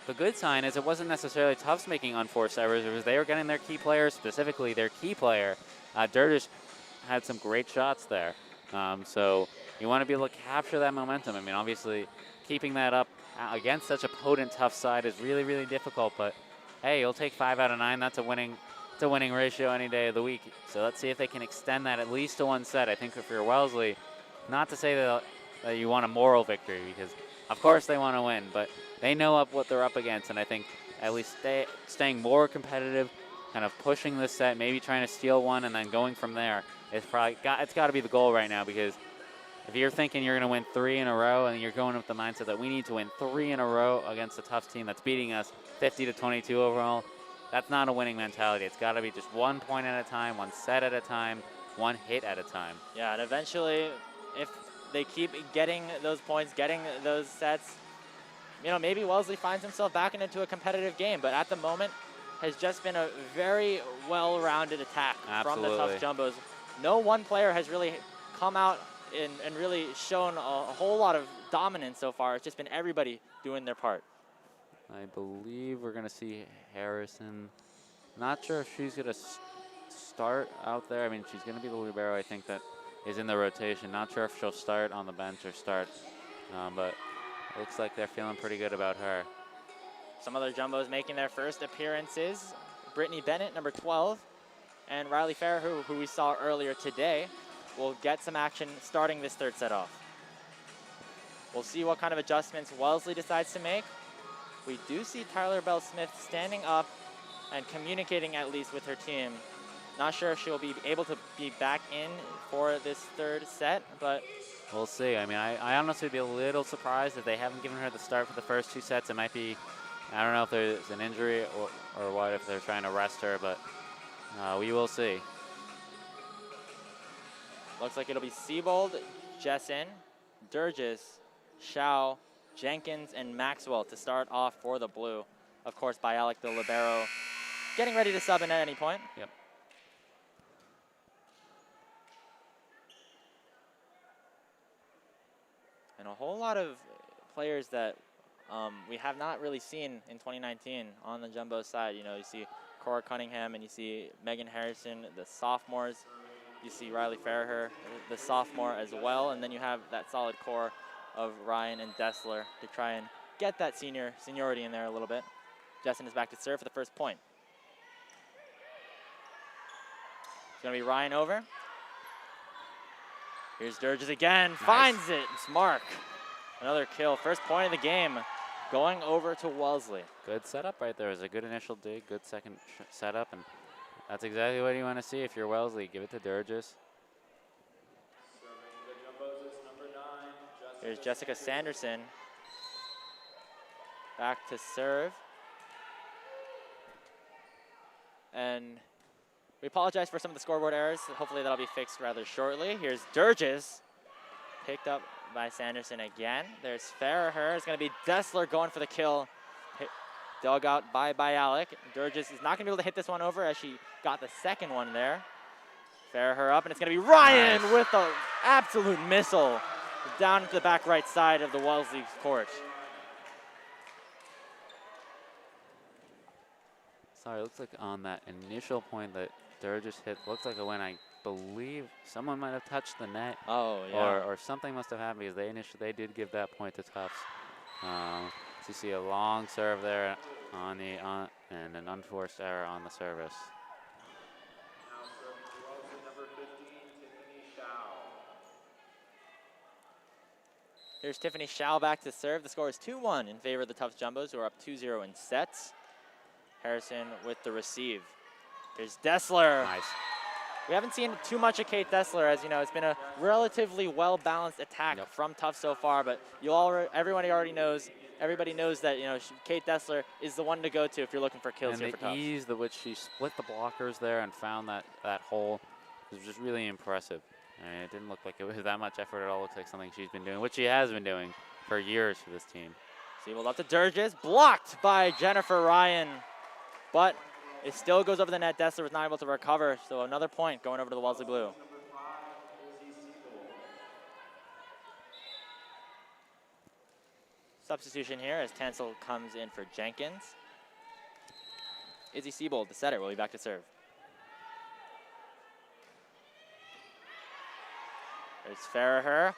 the good sign is it wasn't necessarily Tufts making unforced errors. It was they were getting their key players, specifically their key player. Durgis had some great shots there. So you want to be able to capture that momentum. I mean, obviously, keeping that up against such a potent Tufts side is really, really difficult. But hey, you'll take 5 out of 9. That's a winning ratio any day of the week. So let's see if they can extend that at least to 1 set. I think if you're Wellesley, not to say that you want a moral victory, because of course they want to win, but they know what they're up against, and I think at least staying more competitive, kind of pushing this set, maybe trying to steal one, and then going from there. It's got to be the goal right now, because if you're thinking you're going to win 3 in a row, and you're going with the mindset that we need to win 3 in a row against a Tufts team that's beating us 50-22 overall, that's not a winning mentality. It's got to be just 1 point at a time, 1 set at a time, 1 hit at a time. Yeah, and eventually, if they keep getting those points, getting those sets, maybe Wellesley finds himself back into a competitive game. But at the moment, has just been a very well-rounded attack from the Tufts Jumbos. No one player has really come out and really shown a whole lot of dominance so far. It's just been everybody doing their part. I believe we're going to see Harrison. Not sure if she's going to start out there. I mean, she's going to be the libero, I think, that is in the rotation. Not sure if she'll start on the bench or start, but looks like they're feeling pretty good about her. Some other Jumbos making their first appearances. Brittany Bennett, number 12, and Riley Farrer, who we saw earlier today, will get some action starting this 3rd set off. We'll see what kind of adjustments Wellesley decides to make. We do see Tyler Bell-Smith standing up and communicating at least with her team. Not sure if she'll be able to be back in for this 3rd set, but we'll see. I mean, I honestly would be a little surprised if they haven't given her the start for the first 2 sets. It might be, I don't know if there's an injury or what, if they're trying to rest her, but we will see. Looks like it'll be Siebold, Jessen, Durgis, Shao, Jenkins, and Maxwell to start off for the blue. Of course, Bialik, the libero, getting ready to sub in at any point. Yep. And a whole lot of players that we have not really seen in 2019 on the Jumbo side. You see Cora Cunningham and you see Megan Harrison, the sophomores. You see Riley Farrer, the sophomore as well. And then you have that solid core of Ryan and Dessler to try and get that seniority in there a little bit. Jessen is back to serve for the first point. It's going to be Ryan over. Here's Durgis again, finds it, it's Mark. Another kill, first point of the game, going over to Wellesley. Good setup right there. It was a good initial dig, good second setup, and that's exactly what you want to see if you're Wellesley. Give it to Durgis. Here's Jessica Sanderson. back to serve. And we apologize for some of the scoreboard errors. Hopefully that'll be fixed rather shortly. Here's Durgis, picked up by Sanderson again. There's Farraher. It's going to be Dessler going for the kill. Dug out by Bialik. Durgis is not going to be able to hit this one over as she got the second one there. Farraher up, and it's going to be Ryan with an absolute missile down to the back right side of the Wellesley court. Sorry, it looks like on that initial point that Durgis hit, looks like when I believe someone might have touched the net. Oh, yeah. Or something must have happened because they did give that point to Tufts. So you see a long serve there and an unforced error on the service. Here's Tiffany Schau back to serve. The score is 2-1 in favor of the Tufts Jumbos, who are up 2-0 in sets. Harrison with the receive. Here's Dessler. Nice. We haven't seen too much of Kate Dessler, as you know. It's been a relatively well-balanced attack from Tufts so far, but everybody already knows. Everybody knows that Kate Dessler is the one to go to if you're looking for kills here for Tufts. And the ease with which she split the blockers there and found that hole was just really impressive. I mean, it didn't look like it was that much effort at all. It looks like something she's been doing, which she has been doing for years for this team. Siebold up to Durgis, blocked by Jennifer Ryan, but it still goes over the net. Dessler was not able to recover, so another point going over to the Wellesley Blue. Substitution here as Tansel comes in for Jenkins. Izzy Siebold, the setter, will be back to serve. There's Farraher.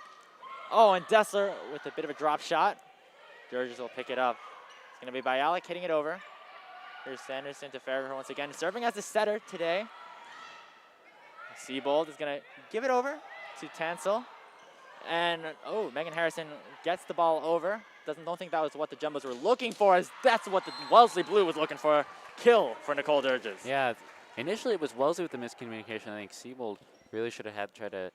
Oh, and Dessler with a bit of a drop shot. Durgis will pick it up. It's going to be Bialik hitting it over. Here's Sanderson to Farraher once again, serving as the setter today. Siebold is going to give it over to Tansel. And, Megan Harrison gets the ball over. Don't think that was what the Jumbos were looking for, as that's what the Wellesley Blue was looking for. Kill for Nicole Durgis. Yeah, initially it was Wellesley with the miscommunication. I think Siebold really should have tried to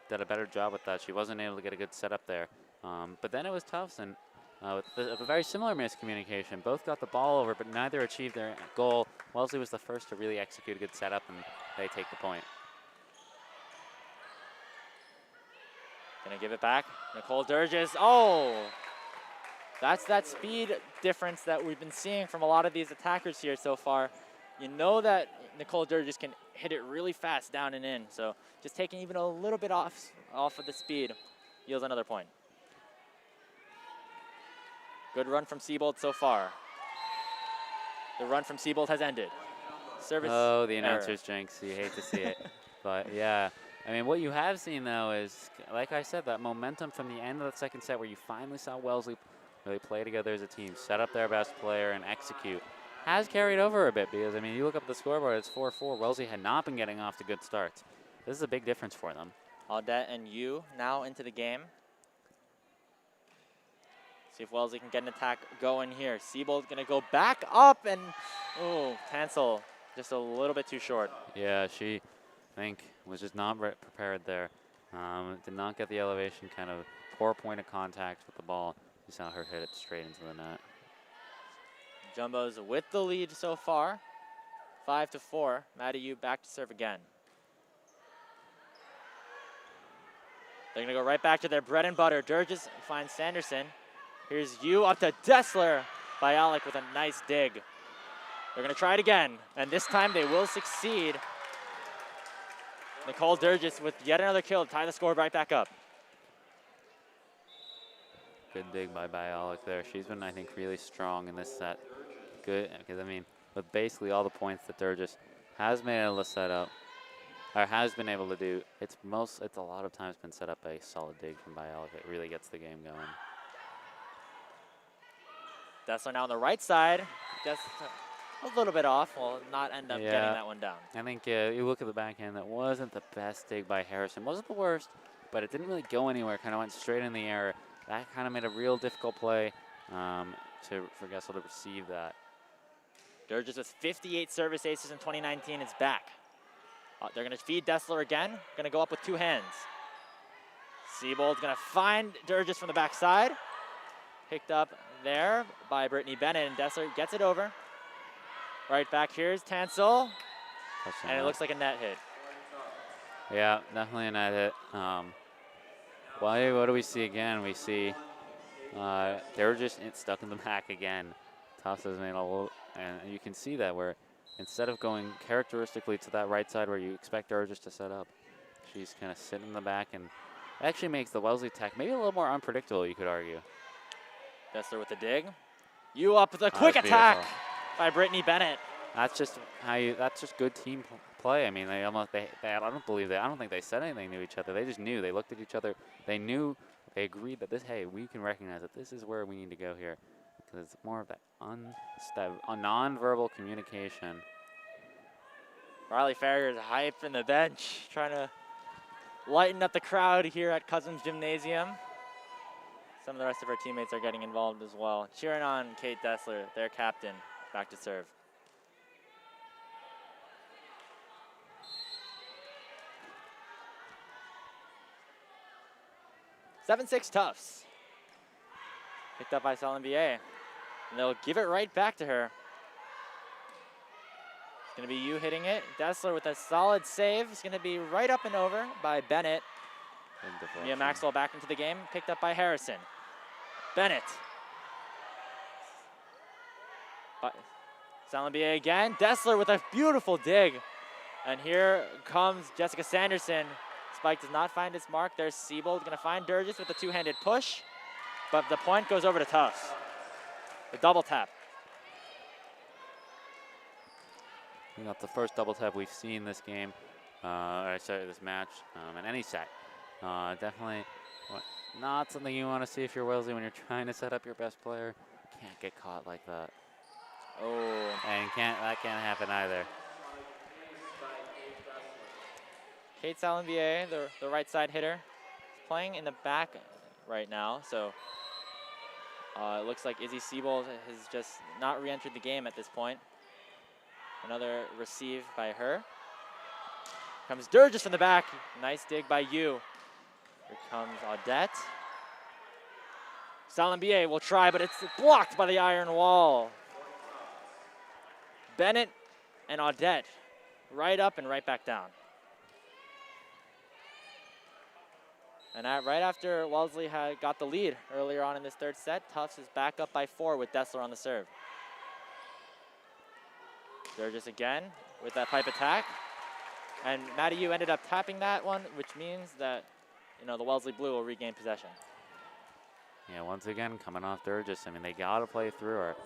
did a better job with that. She wasn't able to get a good setup there. But then it was Tufts, and with a very similar miscommunication. Both got the ball over, but neither achieved their goal. Wellesley was the first to really execute a good setup, and they take the point. Gonna give it back. Nicole Durgis. Oh! That's that speed difference that we've been seeing from a lot of these attackers here so far. You know that Nicole Durgis can hit it really fast down and in. So just taking even a little bit off of the speed yields another point. Good run from Siebold so far. The run from Siebold has ended. Service Oh, the error. announcer's jinx. You hate to see it. But, yeah. I mean, what you have seen, though, is, like I said, that momentum from the end of the second set where you finally saw Wellesley really play together as a team, set up their best player, and execute, has carried over a bit because, I mean, you look up the scoreboard, it's 4-4. Wellesley had not been getting off to good starts. This is a big difference for them. Audette and Yu now into the game. See if Wellesley can get an attack going here. Siebold going to go back up, and, Tansel just a little bit too short. Yeah, she, I think, was just not prepared there. Did not get the elevation, kind of poor point of contact with the ball. You saw her hit it straight into the net. Jumbos with the lead so far, 5-4. Maddie Yu back to serve again. They're going to go right back to their bread and butter. Durgis finds Sanderson. Here's Yu up to Dessler. Bialik with a nice dig. They're going to try it again, and this time they will succeed. Nicole Durgis with yet another kill to tie the score right back up. Good dig by Bialik there. She's been, I think, really strong in this set. Good, because, I mean, with basically all the points that Durgis has been able to set up, or has been able to do, it's a lot of times been set up by a solid dig from Bialik. It really gets the game going. Dessler now on the right side. Just a little bit off. Will not end up getting that one down. I think you look at the backhand, that wasn't the best dig by Harrison. Wasn't the worst, but it didn't really go anywhere. Kind of went straight in the air. That kind of made a real difficult play for Gessel to receive that. Durgis with 58 service aces in 2019 is back. They're going to feed Dessler again. Going to go up with two hands. Siebold's going to find Durgis from the backside. Picked up there by Brittany Bennett, and Dessler gets it over. Right back here's Tansel, and it looks like a net hit. Yeah, definitely a net hit. What do we see again? We see they're just stuck in the back again. Tufts has made a little, and you can see that where instead of going characteristically to that right side where you expect Burgess to set up, she's kind of sitting in the back, and actually makes the Wellesley tech maybe a little more unpredictable, you could argue. Dessler with the dig. You up with a quick attack by Brittany Bennett. That's just that's just good team play. I mean, I don't think they said anything to each other. They just knew. They looked at each other. They knew. They agreed that hey, we can recognize that this is where we need to go here, because it's more of that non-verbal communication. Riley Farrier's hype in the bench, trying to lighten up the crowd here at Cousins Gymnasium. Some of the rest of her teammates are getting involved as well, cheering on Kate Dessler, their captain, back to serve. (7-6) Tufts. Picked up by Salambier. And they'll give it right back to her. It's going to be you hitting it. Dessler with a solid save. It's going to be right up and over by Bennett. Mia Maxwell back into the game. Picked up by Harrison. Bennett. Salambier again. Dessler with a beautiful dig. And here comes Jessica Sanderson. Spike does not find its mark. There's Siebold going to find Durgis with a two-handed push. But the point goes over to Tufts. The double tap. I think that's the first double tap we've seen this game, this match, in any set. Definitely not something you want to see if you're Wellesley when you're trying to set up your best player. Can't get caught like that. Oh. And that can't happen either. Kate Salambier, the right side hitter, is playing in the back right now. So it looks like Izzy Siebold has just not re-entered the game at this point. Another receive by her. Comes Durgis from the back. Nice dig by you. Here comes Audette. Salambier will try, but it's blocked by the iron wall. Bennett and Audette right up and right back down. And right after Wellesley had got the lead earlier on in this third set, Tufts is back up by 4 with Dessler on the serve. Durgis again with that pipe attack. And Maddie, you ended up tapping that one, which means that, the Wellesley Blue will regain possession. Yeah, once again, coming off Durgis. I mean, they got to play through her.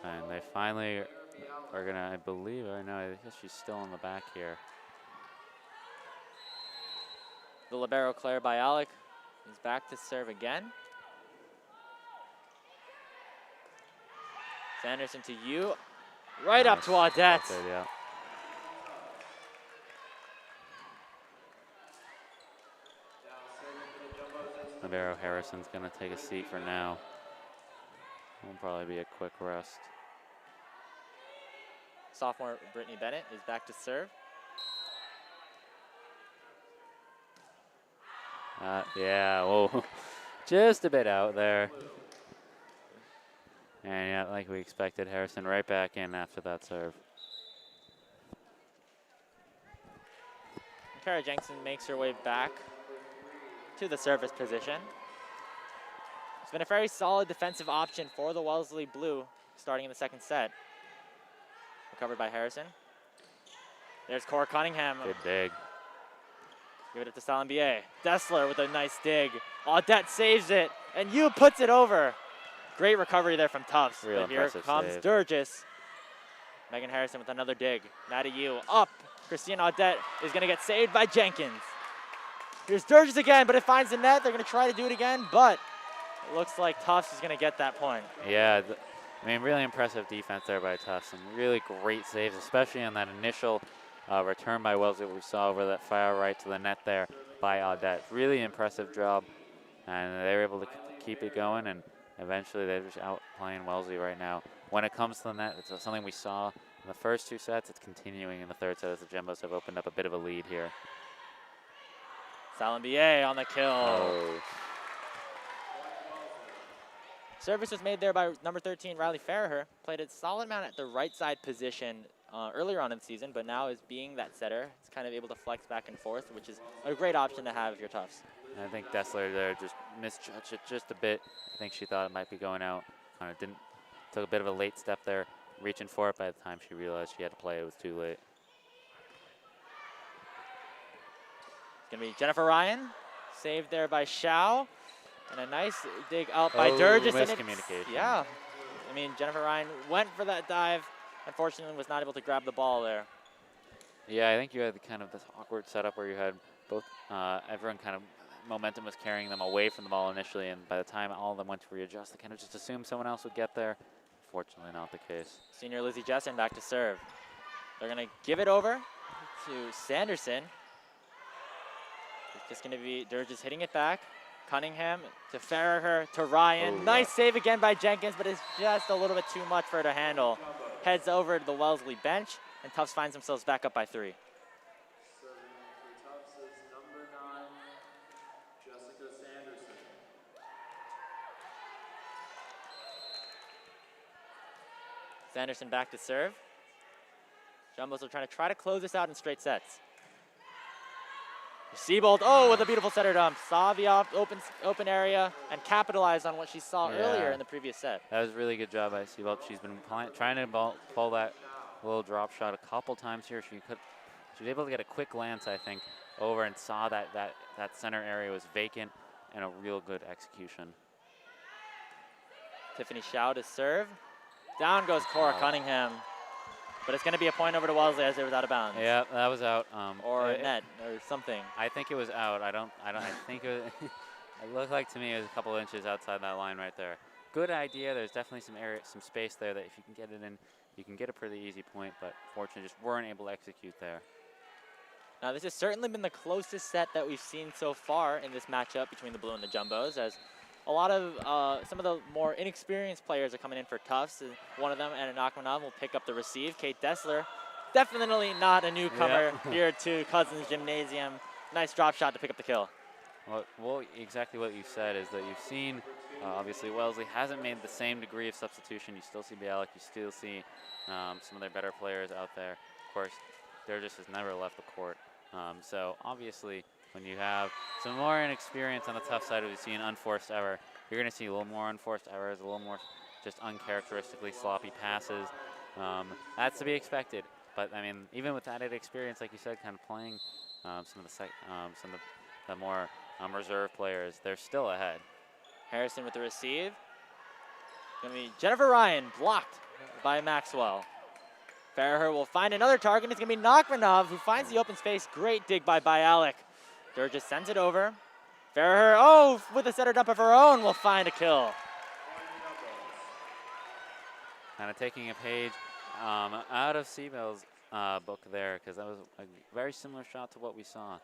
And they finally are going to, I guess she's still in the back here. The libero Claire Bialik is back to serve again. Sanderson to you. Right nice. Up to Audette. Good, yeah. Libero Harrison's going to take a seat for now. It'll probably be a quick rest. Sophomore Brittany Bennett is back to serve. Yeah, whoa. Just a bit out there. And yeah, like we expected, Harrison right back in after that serve. Kara Jensen makes her way back to the service position. It's been a very solid defensive option for the Wellesley Blue starting in the second set. Recovered by Harrison. There's Cora Cunningham. Good dig. Give it up to Salambier. Dessler with a nice dig. Audette saves it, and Yu puts it over. Great recovery there from Tufts. Real but here comes save. Durgis. Megan Harrison with another dig. Maddie Yu up. Christine Audette is going to get saved by Jenkins. Here's Durgis again, but it finds the net. They're going to try to do it again, but it looks like Tufts is going to get that point. Yeah, really impressive defense there by Tufts. Some really great saves, especially on that initial return by Wellesley we saw over that far right to the net there by Audette. Really impressive job, and they were able to keep it going, and eventually they're just out playing Wellesley right now. When it comes to the net, it's something we saw in the first 2 sets. It's continuing in the third set as the Jumbos have opened up a bit of a lead here. Salambier on the kill. Oh. Service was made there by number 13, Riley Farraher. Played a solid amount at the right side position earlier on in the season, but now is being that setter. It's kind of able to flex back and forth, which is a great option to have if you're Tufts. And I think Dessler there just misjudged it just a bit. I think she thought it might be going out. Kind of didn't, took a bit of a late step there, reaching for it. By the time she realized she had to play, it was too late. It's going to be Jennifer Ryan, saved there by Shao. And a nice dig out by Durgis. Miscommunication. Yeah. I mean, Jennifer Ryan went for that dive. Unfortunately, was not able to grab the ball there. Yeah, I think you had kind of this awkward setup where you had both, everyone kind of, momentum was carrying them away from the ball initially, and by the time all of them went to readjust, they kind of just assumed someone else would get there. Fortunately, not the case. Senior Lizzie Jessen back to serve. They're going to give it over to Sanderson. It's just going to be Durgis hitting it back. Cunningham to Farraher to Ryan. Oh, nice save again by Jenkins, but it's just a little bit too much for her to handle. Heads over to the Wellesley bench, and Tufts finds themselves back up by 3. Sanderson back to serve. Jumbos are trying to close this out in straight sets. Siebold, with a beautiful setter dump. Saw the open area and capitalized on what she saw earlier in the previous set. That was a really good job by Siebold. She's been trying to pull that little drop shot a couple times here. She was able to get a quick glance, I think, over and saw that center area was vacant, and a real good execution. Tiffany Shao to serve. Down goes Cora Cunningham. But it's going to be a point over to Wellesley as it was out of bounds. Yeah, that was out. Or net or something. I think it was out. I think it was, it looked like to me it was a couple inches outside that line right there. Good idea. There's definitely some space there that if you can get it in, you can get a pretty easy point, but fortunately just weren't able to execute there. Now this has certainly been the closest set that we've seen so far in this matchup between the Blue and the Jumbos, as a lot of some of the more inexperienced players are coming in for Tufts. One of them, Anna Nachmanov, will pick up the receive. Kate Dessler, definitely not a newcomer here to Cousins Gymnasium. Nice drop shot to pick up the kill. Well, exactly what you said is that you've seen, obviously Wellesley hasn't made the same degree of substitution. You still see Bialik, you still see some of their better players out there. Of course, Durgis has never left the court. So obviously, when you have some more inexperience on the tough side, we've seen unforced error. You're going to see a little more unforced errors, a little more just uncharacteristically sloppy passes. That's to be expected. But I mean, even with that experience, like you said, kind of playing some of the more reserve players, they're still ahead. Harrison with the receive. Going to be Jennifer Ryan, blocked by Maxwell. Farraher will find another target. It's going to be Nachmanov, who finds the open space. Great dig by Bialik. Durgis sends it over. Farraher, with a setter dump of her own, will find a kill. Kind of taking a page out of Seabell's book there, because that was a very similar shot to what we saw.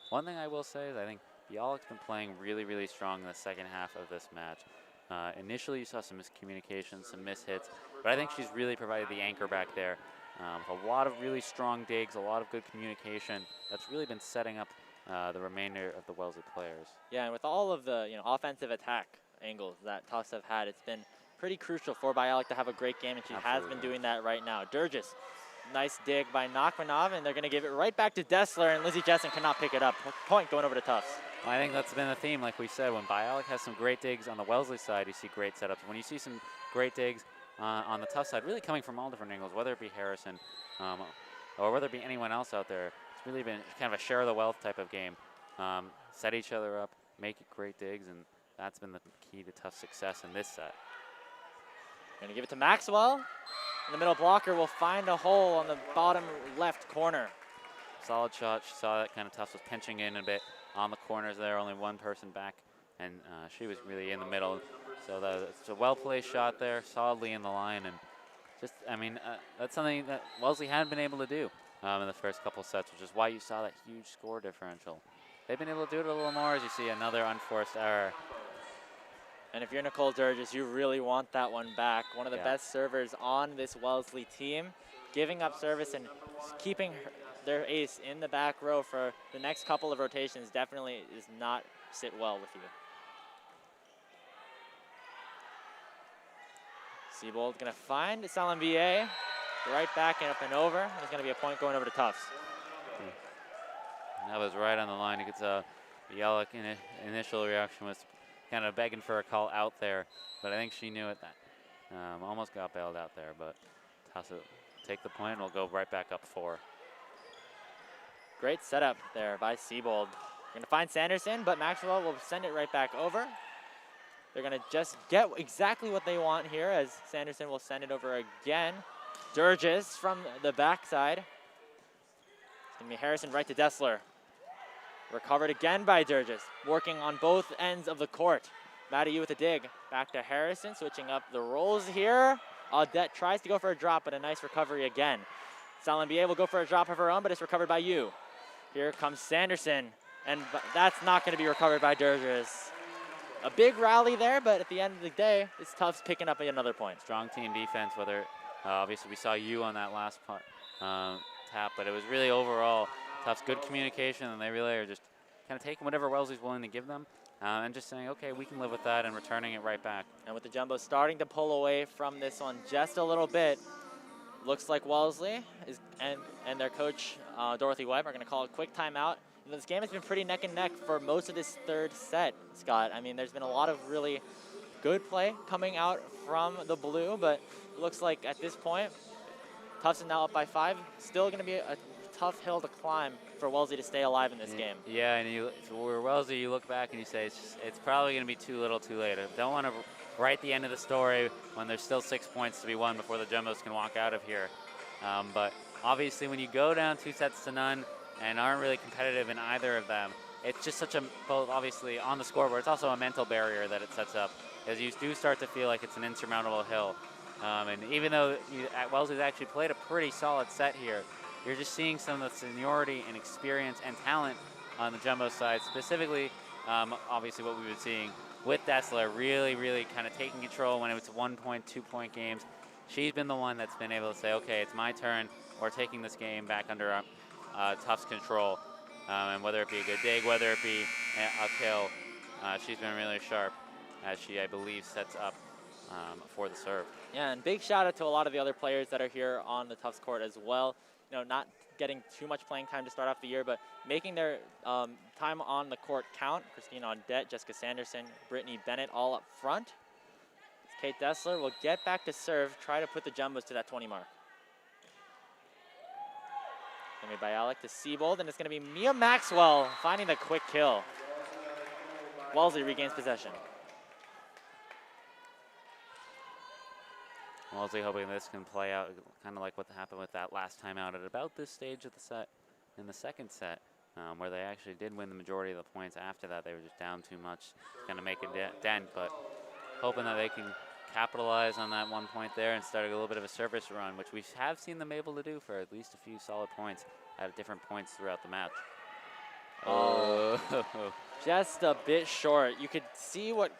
One thing I will say is I think Bialik's been playing really, really strong in the second half of this match. Initially, you saw some miscommunications, some mishits, but I think she's really provided the anchor back there. A lot of really strong digs, a lot of good communication. That's really been setting up the remainder of the Wellesley players. Yeah, and with all of the offensive attack angles that Tufts have had, it's been pretty crucial for Bialik to have a great game, and she has been doing that right now. Durgis, nice dig by Nachmanov, and they're going to give it right back to Dessler, and Lizzie Jessen cannot pick it up. Point going over to Tufts. Well, I think that's been the theme, like we said. When Bialik has some great digs on the Wellesley side, you see great setups. When you see some great digs on the Tufts side, really coming from all different angles, whether it be Harrison or whether it be anyone else out there, it's really been kind of a share of the wealth type of game. Set each other up, make it great digs, and that's been the key to Tufts' success in this set. Going to give it to Maxwell. And the middle blocker will find a hole on the bottom left corner. Solid shot. She saw that kind of Tufts was pinching in a bit on the corners there. Only one person back, and she was really in the middle. So it's a well-placed shot there, solidly in the line. And just, I mean, that's something that Wellesley hadn't been able to do in the first couple sets, which is why you saw that huge score differential. They've been able to do it a little more as you see another unforced error. And if you're Nicole Durgis, you really want that one back. One of the best servers on this Wellesley team, giving up service and keeping their ace in the back row for the next couple of rotations definitely does not sit well with you. Siebold gonna find Salambier. Right back and up and over. There's gonna be a point going over to Tufts. That was right on the line. You could tell Bialik initial reaction was kind of begging for a call out there, but I think she knew it. That almost got bailed out there, but Tufts will take the point and we'll go right back up 4. Great setup there by Siebold. Gonna find Sanderson, but Maxwell will send it right back over. They're gonna just get exactly what they want here as Sanderson will send it over again. Durgis from the backside. It's gonna be Harrison right to Dessler. Recovered again by Durgis, working on both ends of the court. Madiu with a dig. Back to Harrison, switching up the roles here. Audette tries to go for a drop, but a nice recovery again. Salambier will go for a drop of her own, but it's recovered by Yu. Here comes Sanderson, and that's not gonna be recovered by Durgis. A big rally there, but at the end of the day, it's Tufts picking up another point. Strong team defense, whether obviously we saw Yu on that last tap, but it was really overall Tufts good communication, and they really are just kind of taking whatever Wellesley's willing to give them and just saying, okay, we can live with that and returning it right back. And with the Jumbos starting to pull away from this one just a little bit, looks like Wellesley and their coach, Dorothy Webb, are going to call a quick timeout. You know, this game has been pretty neck and neck for most of this third set, Scott. I mean, there's been a lot of really good play coming out from the blue, but it looks like at this point, Tufts is now up by 5. Still going to be a tough hill to climb for Wellesley to stay alive in this game. Yeah, and for Wellesley, you look back and you say it's probably going to be too little too late. I don't want to write the end of the story when there's still 6 points to be won before the Jumbos can walk out of here. But obviously when you go down 2-0 and aren't really competitive in either of them, it's just such a, both obviously on the scoreboard, it's also a mental barrier that it sets up, as you do start to feel like it's an insurmountable hill. And even though Wellesley's actually played a pretty solid set here, you're just seeing some of the seniority and experience and talent on the Jumbo side, specifically, obviously what we've been seeing with Dessler really, really kind of taking control when it was 1-point, 2-point games. She's been the one that's been able to say, okay, it's my turn. We're taking this game back under Tufts' control. And whether it be a good dig, whether it be a kill, she's been really sharp as she, I believe, sets up for the serve. Yeah, and big shout out to a lot of the other players that are here on the Tufts court as well. You know, not getting too much playing time to start off the year, but making their time on the court count. Christine Audette, Jessica Sanderson, Brittany Bennett all up front. Kate Dessler will get back to serve, try to put the Jumbos to that 20 mark. Gonna be Bialik to Siebold, and it's gonna be Mia Maxwell finding the quick kill. Wellesley regains possession. Wellesley hoping this can play out kind of like what happened with that last time out at about this stage of the set, in the second set, where they actually did win the majority of the points. After that, they were just down too much, going to make a dent, but hoping that they can capitalize on that 1 point there and start a little bit of a service run, which we have seen them able to do for at least a few solid points at different points throughout the match. Oh. Just a bit short. You could see what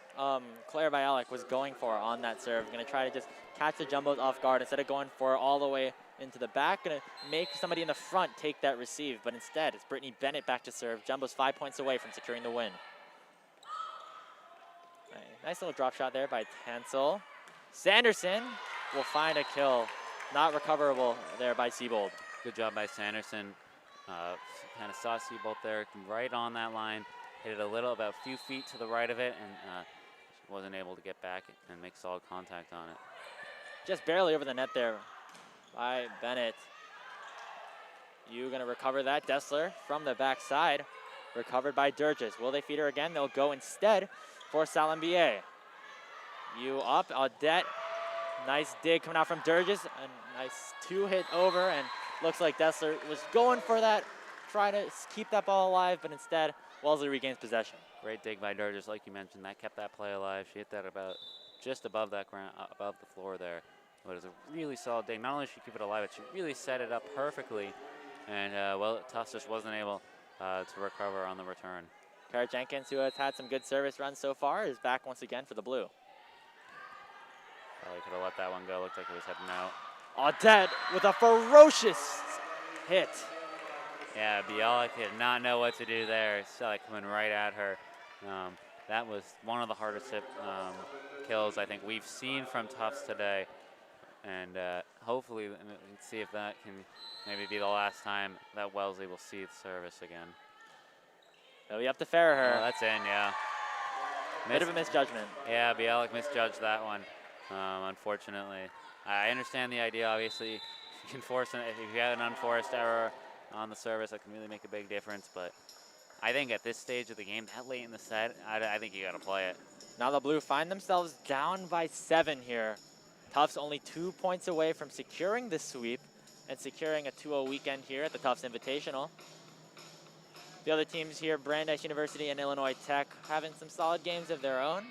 Claire Bialik was going for on that serve. Going to try to just catch the Jumbos off guard instead of going for all the way into the back. Going to make somebody in the front take that receive, but instead it's Brittany Bennett back to serve. Jumbos 5 points away from securing the win. Right, nice little drop shot there by Tansel. Sanderson will find a kill. Not recoverable there by Siebold. Good job by Sanderson. Kind of saw Siebold there right on that line. Hit it a little, about a few feet to the right of it, and she wasn't able to get back and make solid contact on it. Just barely over the net there by Bennett. You gonna recover that. Dessler from the backside. Recovered by Durgis. Will they feed her again? They'll go instead for Salambier. You up, Audette. Nice dig coming out from Durgis. A nice 2-hit over, and looks like Dessler was going for that, trying to keep that ball alive, but instead, Wellesley regains possession. Great dig by Durgis, like you mentioned. That kept that play alive. She hit that about just above that ground, above the floor there. But it was a really solid dig. Not only did she keep it alive, but she really set it up perfectly. And well, Tufts just wasn't able to recover on the return. Kara Jenkins, who has had some good service runs so far, is back once again for the blue. Probably could have let that one go. Looked like it was heading out. Audette with a ferocious hit. Yeah, Bialik did not know what to do there. Saw it coming right at her. That was one of the hardest hit kills I think we've seen from Tufts today. And hopefully, let's see if that can maybe be the last time that Wellesley will see the service again. It'll be up to Farraher. Oh, that's in, yeah. Bit of a misjudgment. Yeah, Bialik misjudged that one, unfortunately. I understand the idea, obviously. You can force if you have an unforced error on the service, that can really make a big difference. But I think at this stage of the game, that late in the set, I think you got to play it. Now the Blue find themselves down by 7 here. Tufts only 2 points away from securing the sweep and securing a 2-0 weekend here at the Tufts Invitational. The other teams here, Brandeis University and Illinois Tech, having some solid games of their own.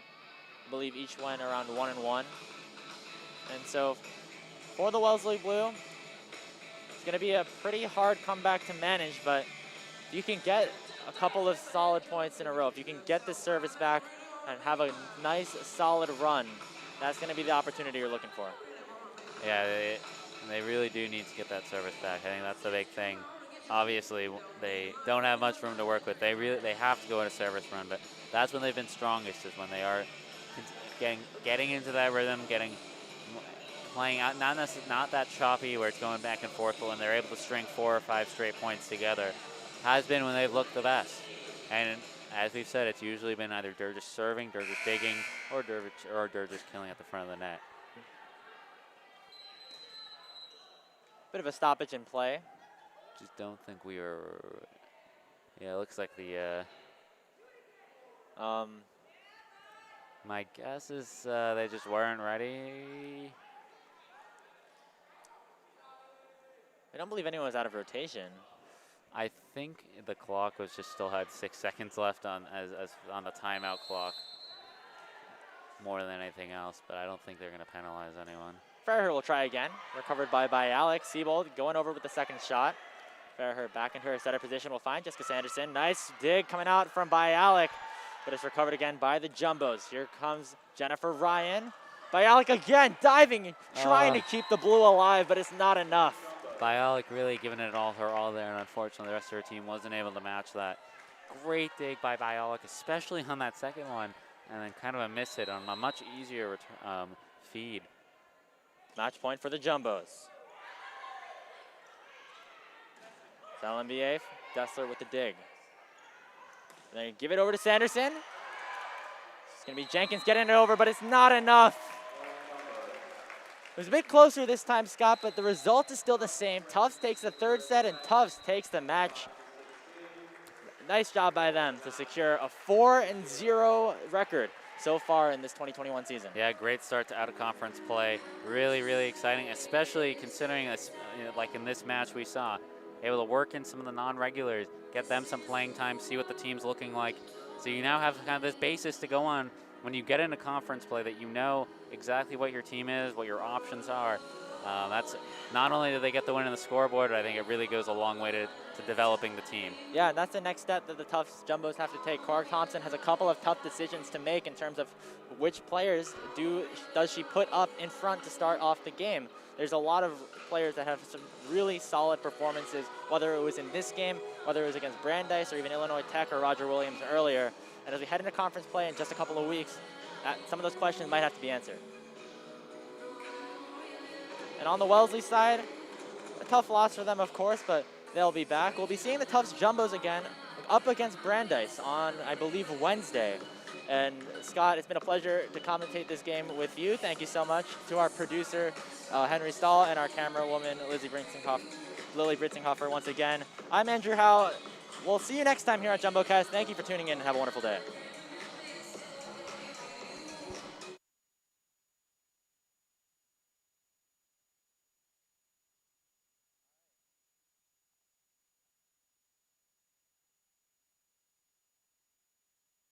I believe each went around 1-1. And so for the Wellesley Blue, it's going to be a pretty hard comeback to manage, but if you can get a couple of solid points in a row, if you can get the service back and have a nice, solid run, that's going to be the opportunity you're looking for. Yeah, they really do need to get that service back. I think that's the big thing. Obviously, they don't have much room to work with. They have to go in a service run, but that's when they've been strongest, is when they are getting into that rhythm, playing out, not that choppy where it's going back and forth, but when they're able to string 4 or 5 straight points together, has been when they've looked the best. And as we've said, it's usually been either Durgis serving, Durgis digging, or Durgis killing at the front of the net. Bit of a stoppage in play. Just don't think we are. Yeah, it looks like the. My guess is they just weren't ready. I don't believe anyone was out of rotation. I think the clock was just still had 6 seconds left on on the timeout clock, more than anything else. But I don't think they're going to penalize anyone. Farraher will try again. Recovered by Alex. Siebold going over with the second shot. Farraher back into her setter position. We'll find Jessica Sanderson. Nice dig coming out from Bialik, but it's recovered again by the Jumbos. Here comes Jennifer Ryan. Bialik again diving, trying to keep the Blue alive, but it's not enough. Bialik really giving it all there, and unfortunately the rest of her team wasn't able to match that. Great dig by Bialik, especially on that second one, and then kind of a miss hit on a much easier feed. Match point for the Jumbos. It's LMBA, Dessler with the dig. And then give it over to Sanderson. It's going to be Jenkins getting it over, but it's not enough. It was a bit closer this time, Scott, but the result is still the same. Tufts takes the third set, and Tufts takes the match. Nice job by them to secure a 4-0 record so far in this 2021 season. Yeah, great start to out-of-conference play. Really, really exciting, especially considering, like in this match we saw, able to work in some of the non-regulars, get them some playing time, see what the team's looking like. So you now have kind of this basis to go on when you get into conference play, that you know exactly what your team is, what your options are. That's not only do they get the win in the scoreboard, but I think it really goes a long way to developing the team. Yeah, and that's the next step that the Tufts Jumbos have to take. Cora Thompson has a couple of tough decisions to make in terms of which players does she put up in front to start off the game. There's a lot of players that have some really solid performances, whether it was in this game, whether it was against Brandeis or even Illinois Tech or Roger Williams earlier. And as we head into conference play in just a couple of weeks, some of those questions might have to be answered. And on the Wellesley side, a tough loss for them, of course, but they'll be back. We'll be seeing the Tufts Jumbos again up against Brandeis on, I believe, Wednesday. And Scott, it's been a pleasure to commentate this game with you. Thank you so much to our producer, Henry Stahl, and our camera woman, Lily Britzinghofer, once again. I'm Andrew Howe. We'll see you next time here on JumboCast. Thank you for tuning in and have a wonderful day.